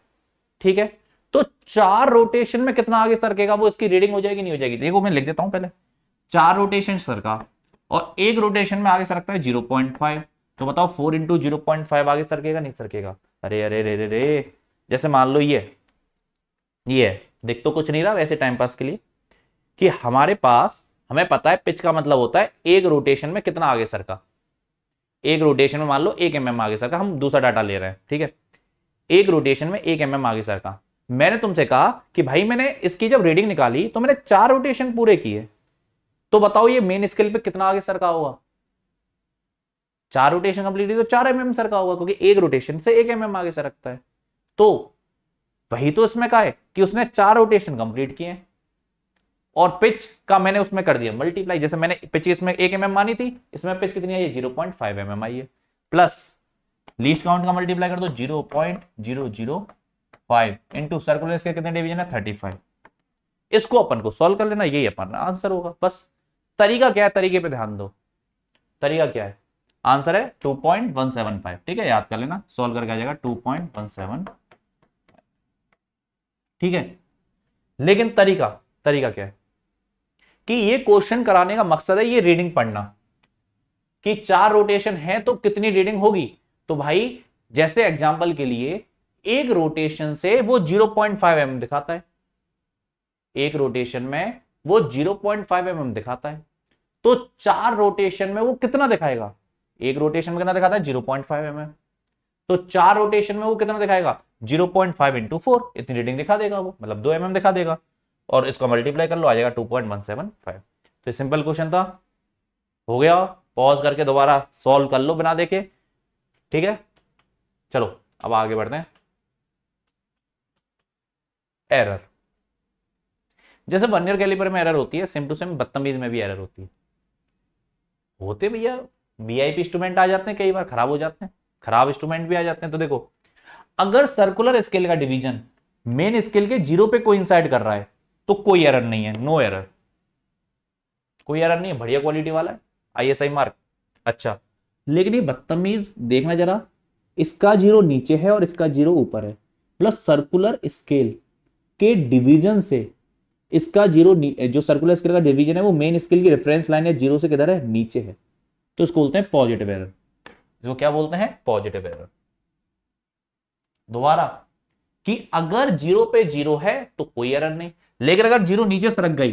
S1: ठीक है। तो 4 रोटेशन में कितना आगे सरकेगा वो इसकी रीडिंग हो जाएगी नहीं हो जाएगी, देखो मैं लिख देता हूं पहले, 4 रोटेशन सरका और एक रोटेशन में आगे सरकता है 0.5, तो बताओ 4 इंटू 0.5 आगे सरकेगा नहीं सरकेगा, अरे अरे रे रे रे, जैसे मान लो ये देख तो कुछ नहीं रहा वैसे टाइम पास के लिए, कि हमारे पास हमें पता है पिच का मतलब होता है एक रोटेशन में कितना आगे सरका, एक रोटेशन में मान लो 1 mm आगे सरका, हम दूसरा डाटा ले रहे हैं, ठीक है, एक रोटेशन में 1 mm आगे सरका, मैंने तुमसे कहा कि भाई मैंने इसकी जब रीडिंग निकाली तो मैंने 4 रोटेशन पूरे किए, तो बताओ ये मेन स्केल पे कितना आगे सरका होगा, 4 रोटेशन कंप्लीट तो 4 mm सरका होगा, क्योंकि एक रोटेशन से 1 mm आगे सरकता है। तो वही तो इसमें कहा है कि उसने 4 रोटेशन कंप्लीट किए और पिच का मैंने उसमें कर दिया मल्टीप्लाई, जैसे मैंने पिच इसमें 1 mm मानी थी, इसमें पिच कितनी आई है 0.5 mm आई है, प्लस लीस्ट काउंट का मल्टीप्लाई कर दो 0.005 इंटू सर्कुलर के कितने डिवीजन है 35, इसको अपन को सॉल्व कर लेना, यही अपन आंसर होगा। बस तरीका क्या है, तरीके पे ध्यान दो, तरीका क्या है, आंसर है 2.175, ठीक है, याद कर लेना, सॉल्व करके आ जाएगा 2.17, ठीक है। लेकिन तरीका क्या है कि ये क्वेश्चन कराने का मकसद है ये रीडिंग पढ़ना, कि 4 रोटेशन है तो कितनी रीडिंग होगी, तो भाई जैसे एग्जांपल के लिए एक रोटेशन से वो 0.5 mm दिखाता है, एक रोटेशन में वो 0.5 mm दिखाता है, तो 4 रोटेशन में वो कितना दिखाएगा, एक रोटेशन में कितना दिखाता है 0.5 mm, तो 4 रोटेशन में वो कितना दिखाएगा 0.5 इंटू 4, इतनी रीडिंग दिखा देगा वो, मतलब 2 mm दिखा देगा, और इसको मल्टीप्लाई कर लो आ जाएगा 2.175। तो सिंपल क्वेश्चन था, हो गया। पॉज करके दोबारा सॉल्व कर लो बिना देखे, ठीक है। चलो अब आगे बढ़ते हैं। एरर, जैसे वर्नियर कैलिपर में एरर होती है, सेम टू सेम बदतमीज में भी एरर होती है। होते भैया वीआईपी इंस्ट्रूमेंट आ जाते हैं, कई बार खराब हो जाते हैं, खराब इंस्ट्रूमेंट भी आ जाते हैं। तो देखो, अगर सर्कुलर स्केल का डिवीजन मेन स्केल के 0 पे कोइंसाइड कर रहा है तो कोई एरर नहीं है, नो एरर, कोई एरर नहीं है, बढ़िया क्वालिटी वाला है, आईएसआई मार्क। अच्छा, लेकिन ये बदतमीज देखना जरा, इसका 0 नीचे है और इसका 0 ऊपर है, प्लस सर्कुलर स्केल के डिवीजन से इसका 0 जो सर्कुलर स्केल का डिवीजन है वो मेन स्केल की रेफरेंस लाइन है 0 से किधर है, नीचे है, तो इसको बोलते हैं पॉजिटिव एरर। इसको क्या बोलते हैं, पॉजिटिव एरर। दोबारा, कि अगर 0 पे 0 है तो कोई एरर नहीं, लेकिन अगर 0 नीचे सरक गई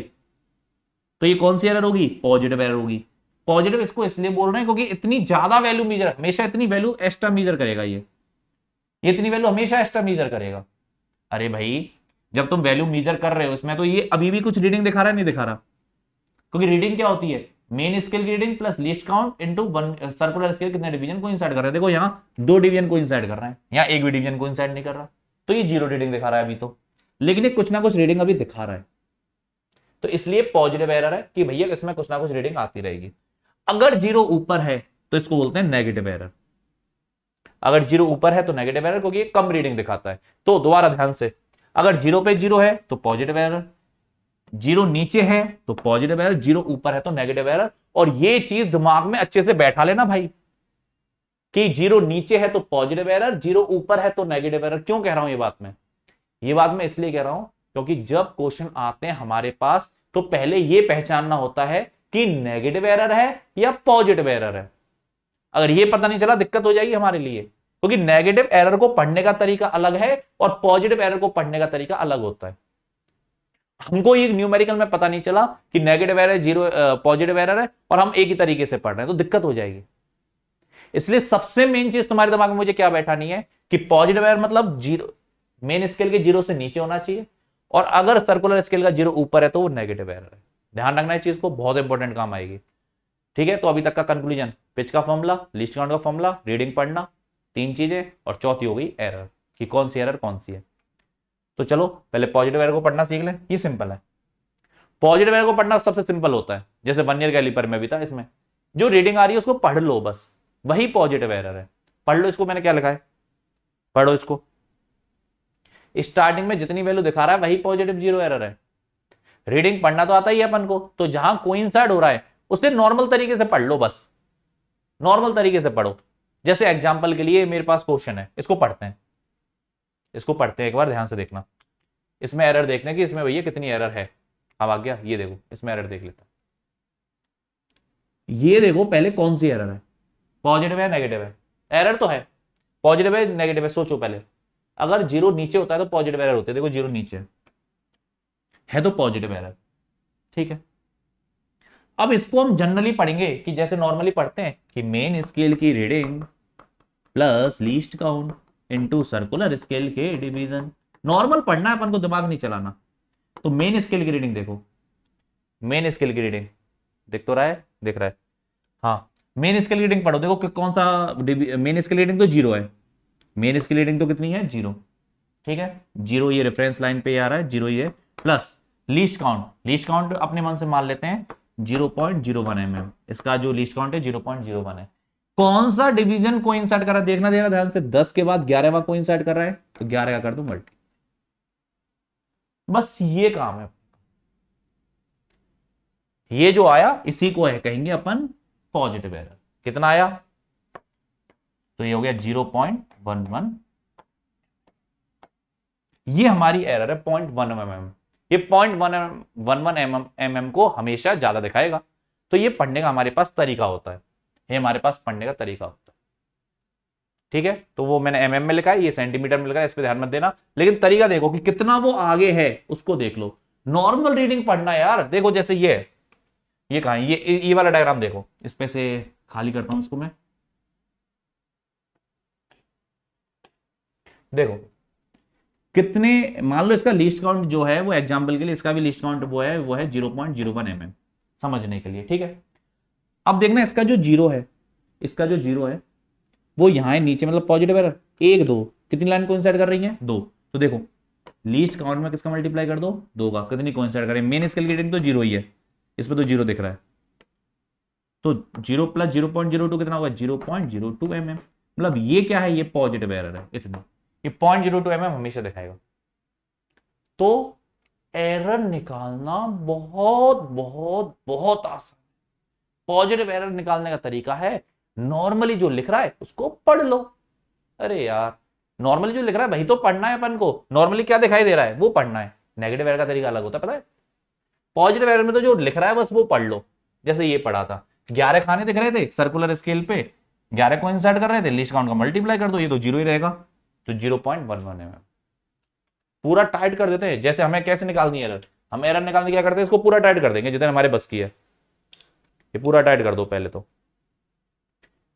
S1: तो ये कौन सी एरर होगी, पॉजिटिव एरर होगी। पॉजिटिव इसको इसलिए बोल रहे हैं क्योंकि इतनी ज्यादा वैल्यू मीजर, हमेशा इतनी वैल्यू एक्स्ट्रा मीजर करेगा, ये इतनी वैल्यू हमेशा एक्स्ट्रा मीजर करेगा। अरे भाई, जब तुम वैल्यू मीजर कर रहे हो इसमें, तो ये अभी भी कुछ रीडिंग दिखा रहा है, नहीं दिखा रहा, क्योंकि रीडिंग क्या होती है, मेन स्केल की reading plus least count into one circular scale कितने डिवीजन को इंसाइड कर रहे हैं। देखो यहां 2 डिवीजन को इंसाइड कर रहे हैं, यहां एक भी डिवीजन को इंसाइड नहीं कर रहा, तो ये 0 रीडिंग दिखा रहा है अभी तो, लेकिन ये कुछ ना कुछ रीडिंग अभी दिखा रहा है, तो इसलिए पॉजिटिव एरर है कि भैया इसमें कुछ ना कुछ रीडिंग आती रहेगी। अगर 0 ऊपर है तो इसको बोलते हैं नेगेटिव एरर। अगर 0 ऊपर है तो नेगेटिव एरर, क्योंकि ये कम रीडिंग दिखाता है। तो दोबारा ध्यान से, अगर 0 पे 0 है तो पॉजिटिव एरर, 0 नीचे है तो पॉजिटिव एरर, 0 ऊपर है तो नेगेटिव एरर। और ये चीज दिमाग में अच्छे से बैठा लेना भाई, कि 0 नीचे है तो पॉजिटिव एरर, 0 ऊपर है तो नेगेटिव एरर। क्यों कह रहा हूं ये बात मैं इसलिए कह रहा हूं क्योंकि जब क्वेश्चन आते हैं हमारे पास तो पहले ये पहचानना होता है कि नेगेटिव एरर है या पॉजिटिव एरर है। अगर ये पता नहीं चला दिक्कत हो जाएगी हमारे लिए, क्योंकि नेगेटिव एरर को पढ़ने का तरीका अलग है और पॉजिटिव एरर को पढ़ने का तरीका अलग होता है। हमको ये न्यूमेरिकल में पता नहीं चला कि नेगेटिव एरर 0 पॉजिटिव एरर है और हम एक ही तरीके से पढ़ रहे हैं, तो दिक्कत हो जाएगी। इसलिए सबसे मेन चीज तुम्हारे दिमाग में मुझे क्या बैठानी है कि पॉजिटिव एरर मतलब 0 मेन स्केल के 0 से नीचे होना चाहिए, और अगर सर्कुलर स्केल का 0 ऊपर है तो वो नेगेटिव एरर है। ध्यान रखना है चीज को, बहुत इंपॉर्टेंट काम आएगी। ठीक है, तो अभी तक का कंक्लूजन, पिच का फॉर्मूला, लीस्ट काउंट का फॉर्मूला, रीडिंग पढ़ना, 3 चीजें, और चौथी हो गई एरर, कि कौन सी एरर कौन सी है। तो चलो पहले पॉजिटिव एरर को पढ़ना सीख लें, ये सिंपल है। पॉजिटिव एरर को पढ़ना सबसे सिंपल होता है, जैसे वर्नियर कैलिपर में भी था, इसमें जो रीडिंग आ रही है उसको पढ़ लो, बस वही पॉजिटिव एरर है। पढ़ लो इसको, मैंने क्या लिखा है, पढ़ो इसको। स्टार्टिंग में जितनी वैल्यू दिखा रहा है वही पॉजिटिव 0 एरर है। रीडिंग पढ़ना तो आता ही है अपन को, तो जहां कोइंसाइड हो रहा है उसे नॉर्मल तरीके से पढ़ लो, बस नॉर्मल तरीके से पढ़ो। जैसे एग्जांपल के लिए मेरे पास क्वेश्चन है, इसको पढ़ते हैं, एक बार ध्यान से देखना। इसमें एरर देखने की, इसमें भैया कितनी एरर है। अब आ गया, ये देखो इसमें एरर देख लेता, ये देखो पहले कौन सी एरर है, पॉजिटिव है नेगेटिव है। एरर तो है, पॉजिटिव है नेगेटिव है। सोचो पहले, अगर 0 नीचे होता है तो पॉजिटिव एरर होती है, देखो 0 नीचे है तो पॉजिटिव एरर। ठीक है, अब इसको हम जनरली पढ़ेंगे कि जैसे नॉर्मली पढ़ते हैं कि मेन स्केल की reading plus least count into circular scale के डिवीजन। नॉर्मल पढ़ना है अपन को, दिमाग नहीं चलाना। तो मेन स्केल की रीडिंग देखो, मेन स्केल की रीडिंग दिख तो रहा है, दिख रहा है, हाँ। मेन स्केल की रीडिंग पढ़ो, देखो कि कौन सा मेन स्केल रीडिंग तो 0 है, मेन स्केल रीडिंग तो कितनी है 0। ठीक है, 0 ये रेफरेंस लाइन पे आ रहा है, 0 ये, प्लस लीस्ट काउंट अपने मन से मान लेते हैं 0.01 mm, इसका जो लीस्ट काउंट है 0.01 है। कौन सा डिवीजन को इंसर्ट कर रहा है देखना देगा ध्यान से, 10 के बाद 11वां को इंसर्ट कर रहा है तो 11 का कर दो मल्टी, बस ये काम है। ये जो आया इसी को है कहेंगे अपन पॉजिटिव एरर। कितना आया, तो ये हो गया 0.11, ये हमारी एरर है 0.1 mm। ये 0.11 mm को हमेशा ज्यादा दिखाएगा, तो ये पढ़ने का हमारे पास तरीका होता है, ये हमारे पास पढ़ने का तरीका होता है। ठीक है, तो वो मैंने mm में लिखा है, ये सेंटीमीटर में लिखा है, इस पे ध्यान मत देना, लेकिन तरीका देखो कि कितना वो आगे है उसको देख लो। नॉर्मल रीडिंग पढ़ना यार, देखो जैसे ये कहां है, ये वाला डायग्राम देखो, इस पे से खाली करता हूं इसको मैं। देखो कितने, मान लो इसका लीस्ट काउंट जो है वो एग्जांपल के लिए इसका भी लीस्ट काउंट वो है 0.01 mm, समझने के लिए, ठीक है। अब देखना इसका जो जीरो है, इसका जो जीरो है वो यहां है नीचे, मतलब पॉजिटिव एरर, एक दो कितनी लाइन कोइंसाइड कर रही है, दो। तो देखो लीस्ट काउंट में किसका मल्टीप्लाई कर दो, दो का, कितनी कोइंसाइड कर रही है, मेन स्केल की रीडिंग तो जीरो ही है, इस पर तो जीरो दिख रहा है, तो 0 + 0.02 कितना होगा, 0.02 mm, मतलब ये क्या है, ये पॉजिटिव एरर है इतना, ये 0.02 mm हमेशा दिखाएगा। तो एरर निकालना बहुत बहुत बहुत आसान, पॉजिटिव एरर निकालने का तरीका है नॉर्मली जो लिख रहा है उसको पढ़ लो। अरे यार नॉर्मली जो लिख रहा है वही तो पढ़ना है अपन को, नॉर्मली क्या दिखाई दे रहा है वो पढ़ना है, नेगेटिव एरर का तरीका अलग होता है, पता है। पॉजिटिव एरर में तो जो लिख रहा है बस वो पढ़ लो, जैसे ये पढ़ा था 11 खाने दिख रहे थे सर्कुलर स्केल पे, 11 को इंसर्ट कर रहे थे, लीस्ट काउंट का मल्टीप्लाई कर दो, ये तो जीरो ही रहेगा, तो 0.11 mm पूरा टाइट कर देते हैं। जैसे हमें कैसे निकालनी है एरर, हम एरर निकालने क्या करते हैं, इसको पूरा टाइट कर देंगे जितने हमारे बस की है, ये पूरा टाइट कर दो पहले, तो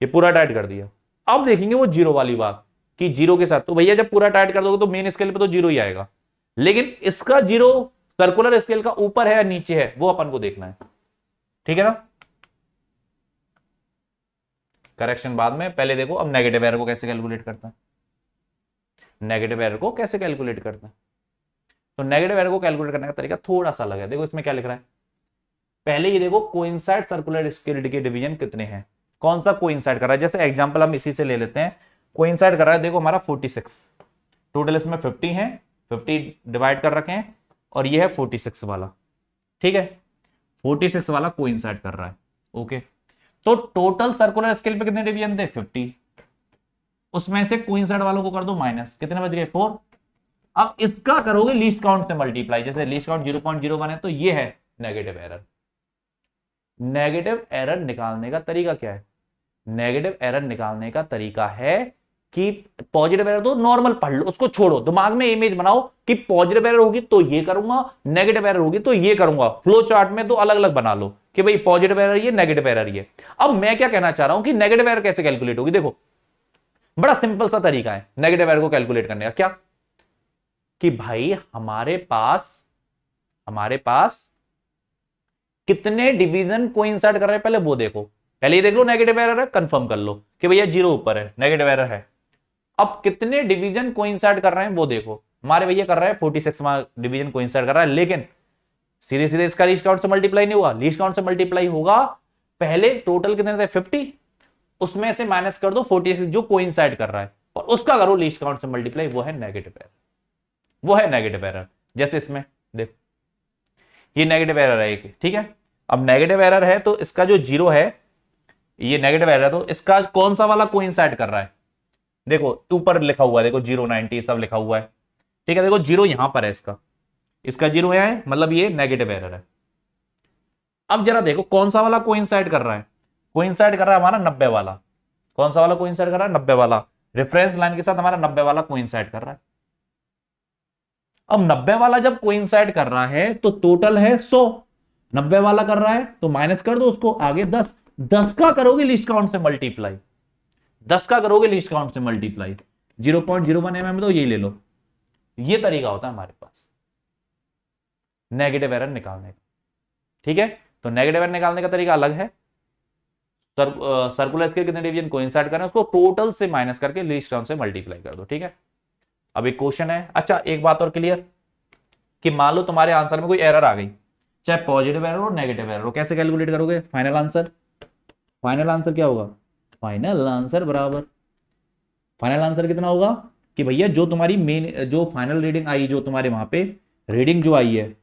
S1: ये पूरा टाइट कर दिया। अब देखेंगे वो जीरो वाली बात कि जीरो के साथ, तो भैया जब पूरा टाइट कर दोगे तो मेन स्केल पे तो जीरो ही आएगा, लेकिन इसका जीरो सर्कुलर स्केल का ऊपर है या नीचे है वो अपन को देखना है, ठीक है ना। करेक्शन बाद में, पहले देखो अब नेगेटिव एरर को कैसे कैलकुलेट करता है, नेगेटिव एरर को कैसे कैलकुलेट करता है। तो नेगेटिव एरर को कैलकुलेट करने का तरीका थोड़ा सा अलग है। देखो इसमें क्या लिख रहा है, पहले ये देखो कोइंसाइड सर्कुलर स्केल के डिवीजन कितने हैं, कौन सा कोइंसाइड कर रहा है, जैसे एग्जांपल हम इसी से ले लेते हैं, कोइंसाइड कर रहा है देखो हमारा 46, टोटल इसमें 50 है, 50 डिवाइड कर रखे हैं, और ये है 46 वाला, ठीक है, 46 वाला कोइंसाइड कर रहा है, ओके। तो टोटल सर्कुलर स्केल पे कितने डिवीजन थे, 50, उसमें से कोइंसाइड वालों को कर दो माइनस, कितने बच गए, 4। अब इसका करोगे लीस्ट काउंट से मल्टीप्लाई, जैसे लीस्ट काउंट 0.01 है तो ये है नेगेटिव एरर। नेगेटिव एरर निकालने का तरीका क्या है, नेगेटिव एरर निकालने का तरीका है कि पॉजिटिव एरर तो नॉर्मल पढ़ लो, उसको छोड़ो, दिमाग में इमेज बनाओ कि पॉजिटिव एरर होगी तो ये करूंगा, नेगेटिव एरर होगी तो ये करूंगा, फ्लो चार्ट में तो अलग अलग बना लो कि भाई पॉजिटिव एरर ये, नेगेटिव एरर ये। अब मैं क्या कहना चाह रहा हूं कि नेगेटिव एरर कैसे कैलकुलेट होगी, देखो बड़ा सिंपल सा तरीका है नेगेटिव एरर को कैलकुलेट करने का, क्या कि भाई हमारे पास कितने डिवीजन कोइंसाइड कर रहे हैं पहले वो देखो, पहले ये देख लो नेगेटिव एरर है, कंफर्म कर लो कि भैया जीरो ऊपर है, नेगेटिव एरर है। अब कितने डिवीजन कोइंसाइड कर रहे हैं वो देखो, हमारे भैया कर रहा है 46 डिवीजन कोइंसाइड कर रहा है, लेकिन सीधे सीधे इसका लीस्ट काउंट से मल्टीप्लाई नहीं हुआ, लीस्ट काउंट से मल्टीप्लाई होगा, पहले टोटल कितने थे 50, उसमें से माइनस कर दो 46 जो कोइंसाइड कर रहा है, और उसका करो लीस्ट काउंट से मल्टीप्लाई, वो है नेगेटिव एरर, वो है नेगेटिव एरर। जैसे इसमें देखो ये नेगेटिव एरर है एक, ठीक है। अब नेगेटिव एरर है तो इसका जो जीरो है, ये नेगेटिव एरर है तो इसका कौन सा वाला कोइंसाइड कर रहा है, देखो ऊपर लिखा हुआ है, देखो 090 सब लिखा हुआ है, ठीक है। देखो जीरो यहां पर है, इसका जीरो है, मतलब ये नेगेटिव एरर है। अब जरा देखो कौन सा वाला कोइंसाइड कर रहा है, कोइंसाइड कर रहा है हमारा 90 वाला, कौन सा वाला कोइंसाइड कर रहा है, 90 वाला, रेफरेंस लाइन के साथ हमारा 90 वाला कोइंसाइड कर रहा है। अब 90 वाला जब कोइंसाइड कर रहा है तो टोटल है 100, 90 वाला कर रहा है तो माइनस कर दो उसको, आगे 10, 10 का करोगे लीस्ट काउंट से मल्टीप्लाई, 10 का करोगे लीस्ट काउंट से मल्टीप्लाई, 0.01 mm तो ये ले लो। ये तरीका होता है हमारे पास नेगेटिव एरर निकालने का, ठीक है। तो नेगेटिव एरर निकालने का तरीका अलग है, सर्कुलर स्केल कितने डिवीजन कोइंसाइड कर रहे हैं उसको टोटल से माइनस करके लीस्ट काउंट से मल्टीप्लाई कर दो, ठीक है। अब एक क्वेश्चन है, अच्छा एक बात और क्लियर, कि मान लो तुम्हारे आंसर में कोई एरर आ गई, चाहे पॉजिटिव एरर हो नेगेटिव एरर हो, कैसे कैलकुलेट करोगे, फाइनल आंसर, फाइनल आंसर क्या होगा, फाइनल आंसर बराबर, फाइनल आंसर कितना होगा कि भैया जो तुम्हारी मेन जो फाइनल रीडिंग आई, जो तुम्हारे वहां पे रीडिंग जो आई है,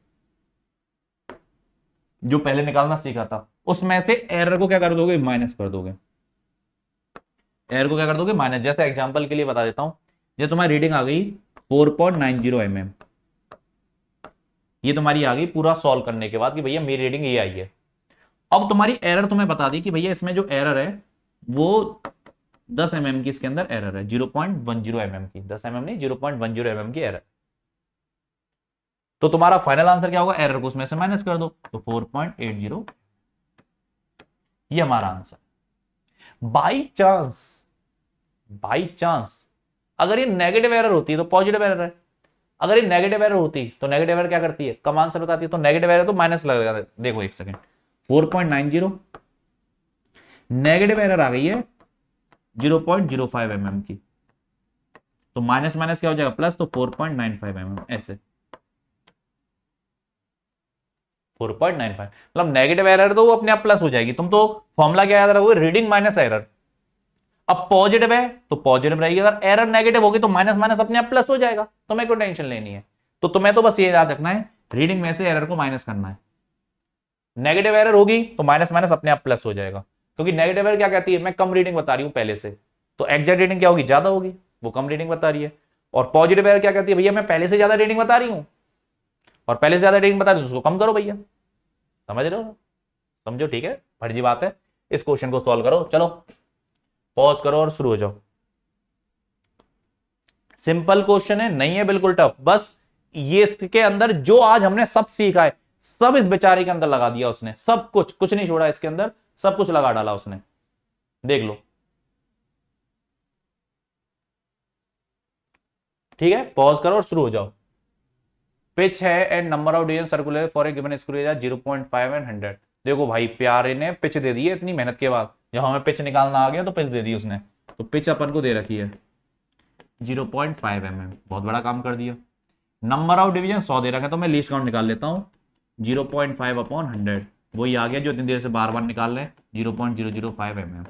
S1: जो पहले निकालना सीखा था, उसमें से एरर को क्या कर दोगे, माइनस कर दोगे, एरर को क्या कर दोगे, माइनस। जैसे एग्जांपल के लिए बता देता हूं, जो तुम्हारी रीडिंग आ गई 4.90 mm, ये तुम्हारी आ गई पूरा सॉल्व करने के बाद कि भैया मेरी रीडिंग ये आई है। अब तुम्हारी एरर तुम्हें बता दी कि भैया इसमें जो एरर है वो 10 mm की इसके अंदर एरर है, 0.10 mm की, 10 mm नहीं 0.10 mm की एरर। तो तुम्हारा फाइनल आंसर क्या होगा, एरर को उसमें से माइनस कर दो, तो 4.80, ये हमारा आंसर। बाई चांस अगर ये नेगेटिव एरर होती है तो पॉजिटिव एरर है, अगर ये नेगेटिव एरर होती तो नेगेटिव एरर क्या करती है, कम आंसर बताती है, तो नेगेटिव एरर तो माइनस लगेगा। देखो एक सेकंड, 4.90 नेगेटिव एरर आ गई है 0.05 mm की, तो माइनस माइनस क्या हो जाएगा प्लस, तो 4.95 mm ऐसे 4.95, मतलब नेगेटिव एरर तो वो अपने आप प्लस हो जाएगी। तुम तो फॉर्मूला क्या याद रखोगे, रीडिंग माइनस एरर। अब पॉजिटिव है तो पॉजिटिव रहेगी, अगर एरर नेगेटिव होगी तो माइनस माइनस अपने आप प्लस हो जाएगा, तुम्हें कोई टेंशन लेनी है। तो तुम्हें तो बस ये याद रखना है, रीडिंग में से एरर को माइनस करना है। नेगेटिव एरर होगी तो माइनस माइनस अपने आप प्लस हो जाएगा, क्योंकि नेगेटिव एरर क्या कहती है, मैं कम रीडिंग बता रही हूं पहले से, तो एग्जैक्ट रीडिंग क्या होगी, ज्यादा होगी, वो कम रीडिंग बता रही है। और पॉजिटिव एरर क्या कहती है, भैया मैं पहले से ज्यादा रीडिंग बता रही हूं, और पहले से ज्यादा रीडिंग बता रही हूं उसको कम करो भैया। समझ रहे हो, समझो, ठीक है, फर्जी बात है। इस क्वेश्चन को सॉल्व करो, चलो पॉज करो और शुरू हो जाओ। सिंपल क्वेश्चन है, नहीं है बिल्कुल टफ, बस ये इसके अंदर जो आज हमने सब सीखा है सब इस बेचारे के अंदर लगा दिया उसने, सब कुछ, कुछ नहीं छोड़ा इसके अंदर, सब कुछ लगा डाला उसने, देख लो। ठीक है, पॉज करो और शुरू हो जाओ। पिच है and number of division circular for a given screw area 0.5 and 100। देखो भाई प्यारे ने पिच दे दी है इतनी मेहनत के बाद, जब हमें पिच निकालना आ गया तो पिच दे दी उसने, तो पिच अपन को दे रखी है 0.5 mm, बहुत बड़ा काम कर दिया। नंबर ऑफ डिवीजन 100 दे रखा है, तो मैं लीस्ट काउंट निकाल लेता हूँ, 0.5 अपॉन 100, वही आ गया जो इतनी देर से बार बार निकाल रहे हैं, 0.005 mm।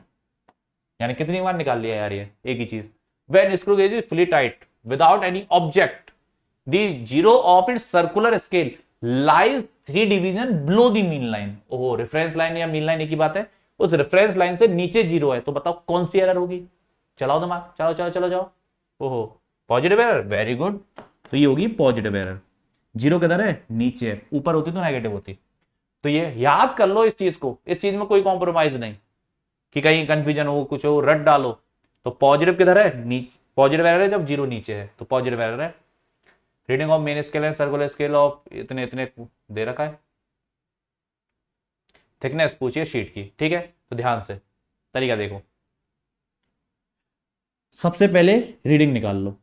S1: यानी कितनी बार निकाल लिया यार ये एक ही चीज। When screw gauge is fully tight without any object, the zero of its circular scale lies 3 division below the mean line. ओहो, रेफरेंस लाइन या मीन लाइन एक ही बात है, उस रेफरेंस लाइन से नीचे जीरो है, तो बताओ कौन सी एरर होगी, चलाओ दिमाग, चलो चलो चलो जाओ। ओहो, पॉजिटिव एरर, वेरी गुड, तो ये होगी पॉजिटिव एरर। जीरो किधर है, नीचे है, ऊपर होती तो नेगेटिव होती। तो ये याद कर लो इस चीज को, इस चीज में कोई कॉम्प्रोमाइज नहीं कि कहीं कंफ्यूजन हो, कुछ हो, रट डालो। तो पॉजिटिव किधर है, नीचे, पॉजिटिव एरर है जब जीरो नीचे है, तो पॉजिटिव एरर है। Reading of main scale and circular scale of इतने इतने दे रखा है, थिकनेस पूछिए शीट की, ठीक है। तो ध्यान से तरीका देखो, सबसे पहले रीडिंग निकाल लो,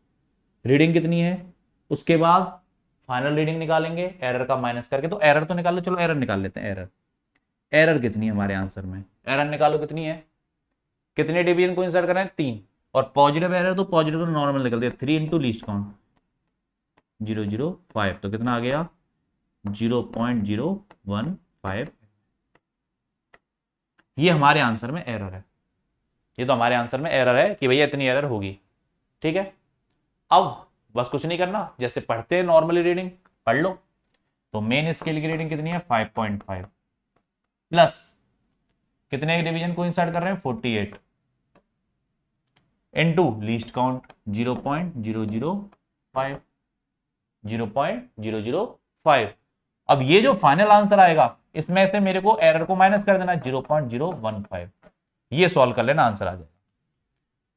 S1: रीडिंग कितनी है, उसके बाद फाइनल रीडिंग निकालेंगे एरर का माइनस करके। तो एरर तो निकाल लो, चलो एरर निकाल लेते हैं। एरर, एरर कितनी है हमारे आंसर में, एरर निकालो कितनी है, कितने डिवीजन को इंसर्ट करें, 3, और पॉजिटिव एरर तो पॉजिटिव तो नॉर्मल निकल दिया, 3 इंटू लीस्ट काउंट 0.005, तो कितना आ गया 0.015। ये हमारे आंसर में एरर है, ये तो हमारे आंसर में एरर है कि भैया इतनी एरर होगी, ठीक है। अब बस कुछ नहीं करना, जैसे पढ़ते हैं नॉर्मली रीडिंग पढ़ लो। तो मेन स्केल की रीडिंग कितनी है 5.5 प्लस कितने डिवीजन को इंसर्ट कर रहे हैं 48 इनटू लीस्ट काउंट 0.005 0.005। अब ये जो फाइनल आंसर आएगा इसमें से मेरे को एरर को माइनस कर देना 0.015, ये सॉल्व कर लेना आंसर आ जाएगा,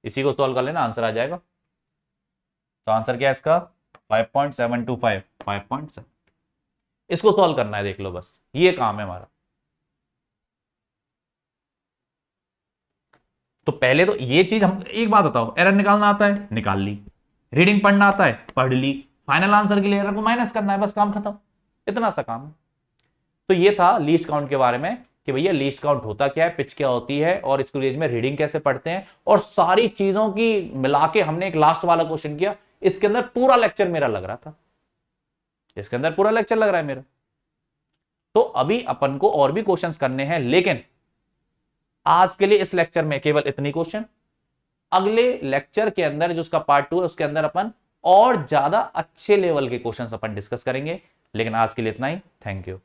S1: इसी को सॉल्व कर लेना आंसर आ जाएगा। तो आंसर क्या है इसका 5.725, 5.7, इसको सॉल्व करना है, देख लो बस ये काम है हमारा। तो पहले तो ये चीज, हम एक बात बताओ, एरर निकालना आता है निकाल ली, रीडिंग पढ़ना आता है पढ़ ली, फाइनल आंसर के लिए एरर को माइनस करना है, बस काम खत्म, इतना सा काम है। तो ये था लीस्ट काउंट के बारे में कि भैया लीस्ट काउंट होता क्या है, पिच क्या होती है, और स्कूल एज में रीडिंग कैसे पढ़ते हैं, और सारी चीजों की मिला के हमने एक लास्ट वाला क्वेश्चन किया। इसके अंदर पूरा लेक्चर मेरा लग रहा था, इसके अंदर पूरा लेक्चर लग रहा है मेरा। तो अभी अपन को और भी क्वेश्चंस करने हैं, लेकिन आज के लिए इस लेक्चर में केवल इतनी क्वेश्चन। अगले लेक्चर के अंदर जो उसका पार्ट 2 है उसके अंदर अपन और ज्यादा अच्छे लेवल के क्वेश्चंस अपन डिस्कस करेंगे। लेकिन आज के लिए इतना ही, थैंक यू।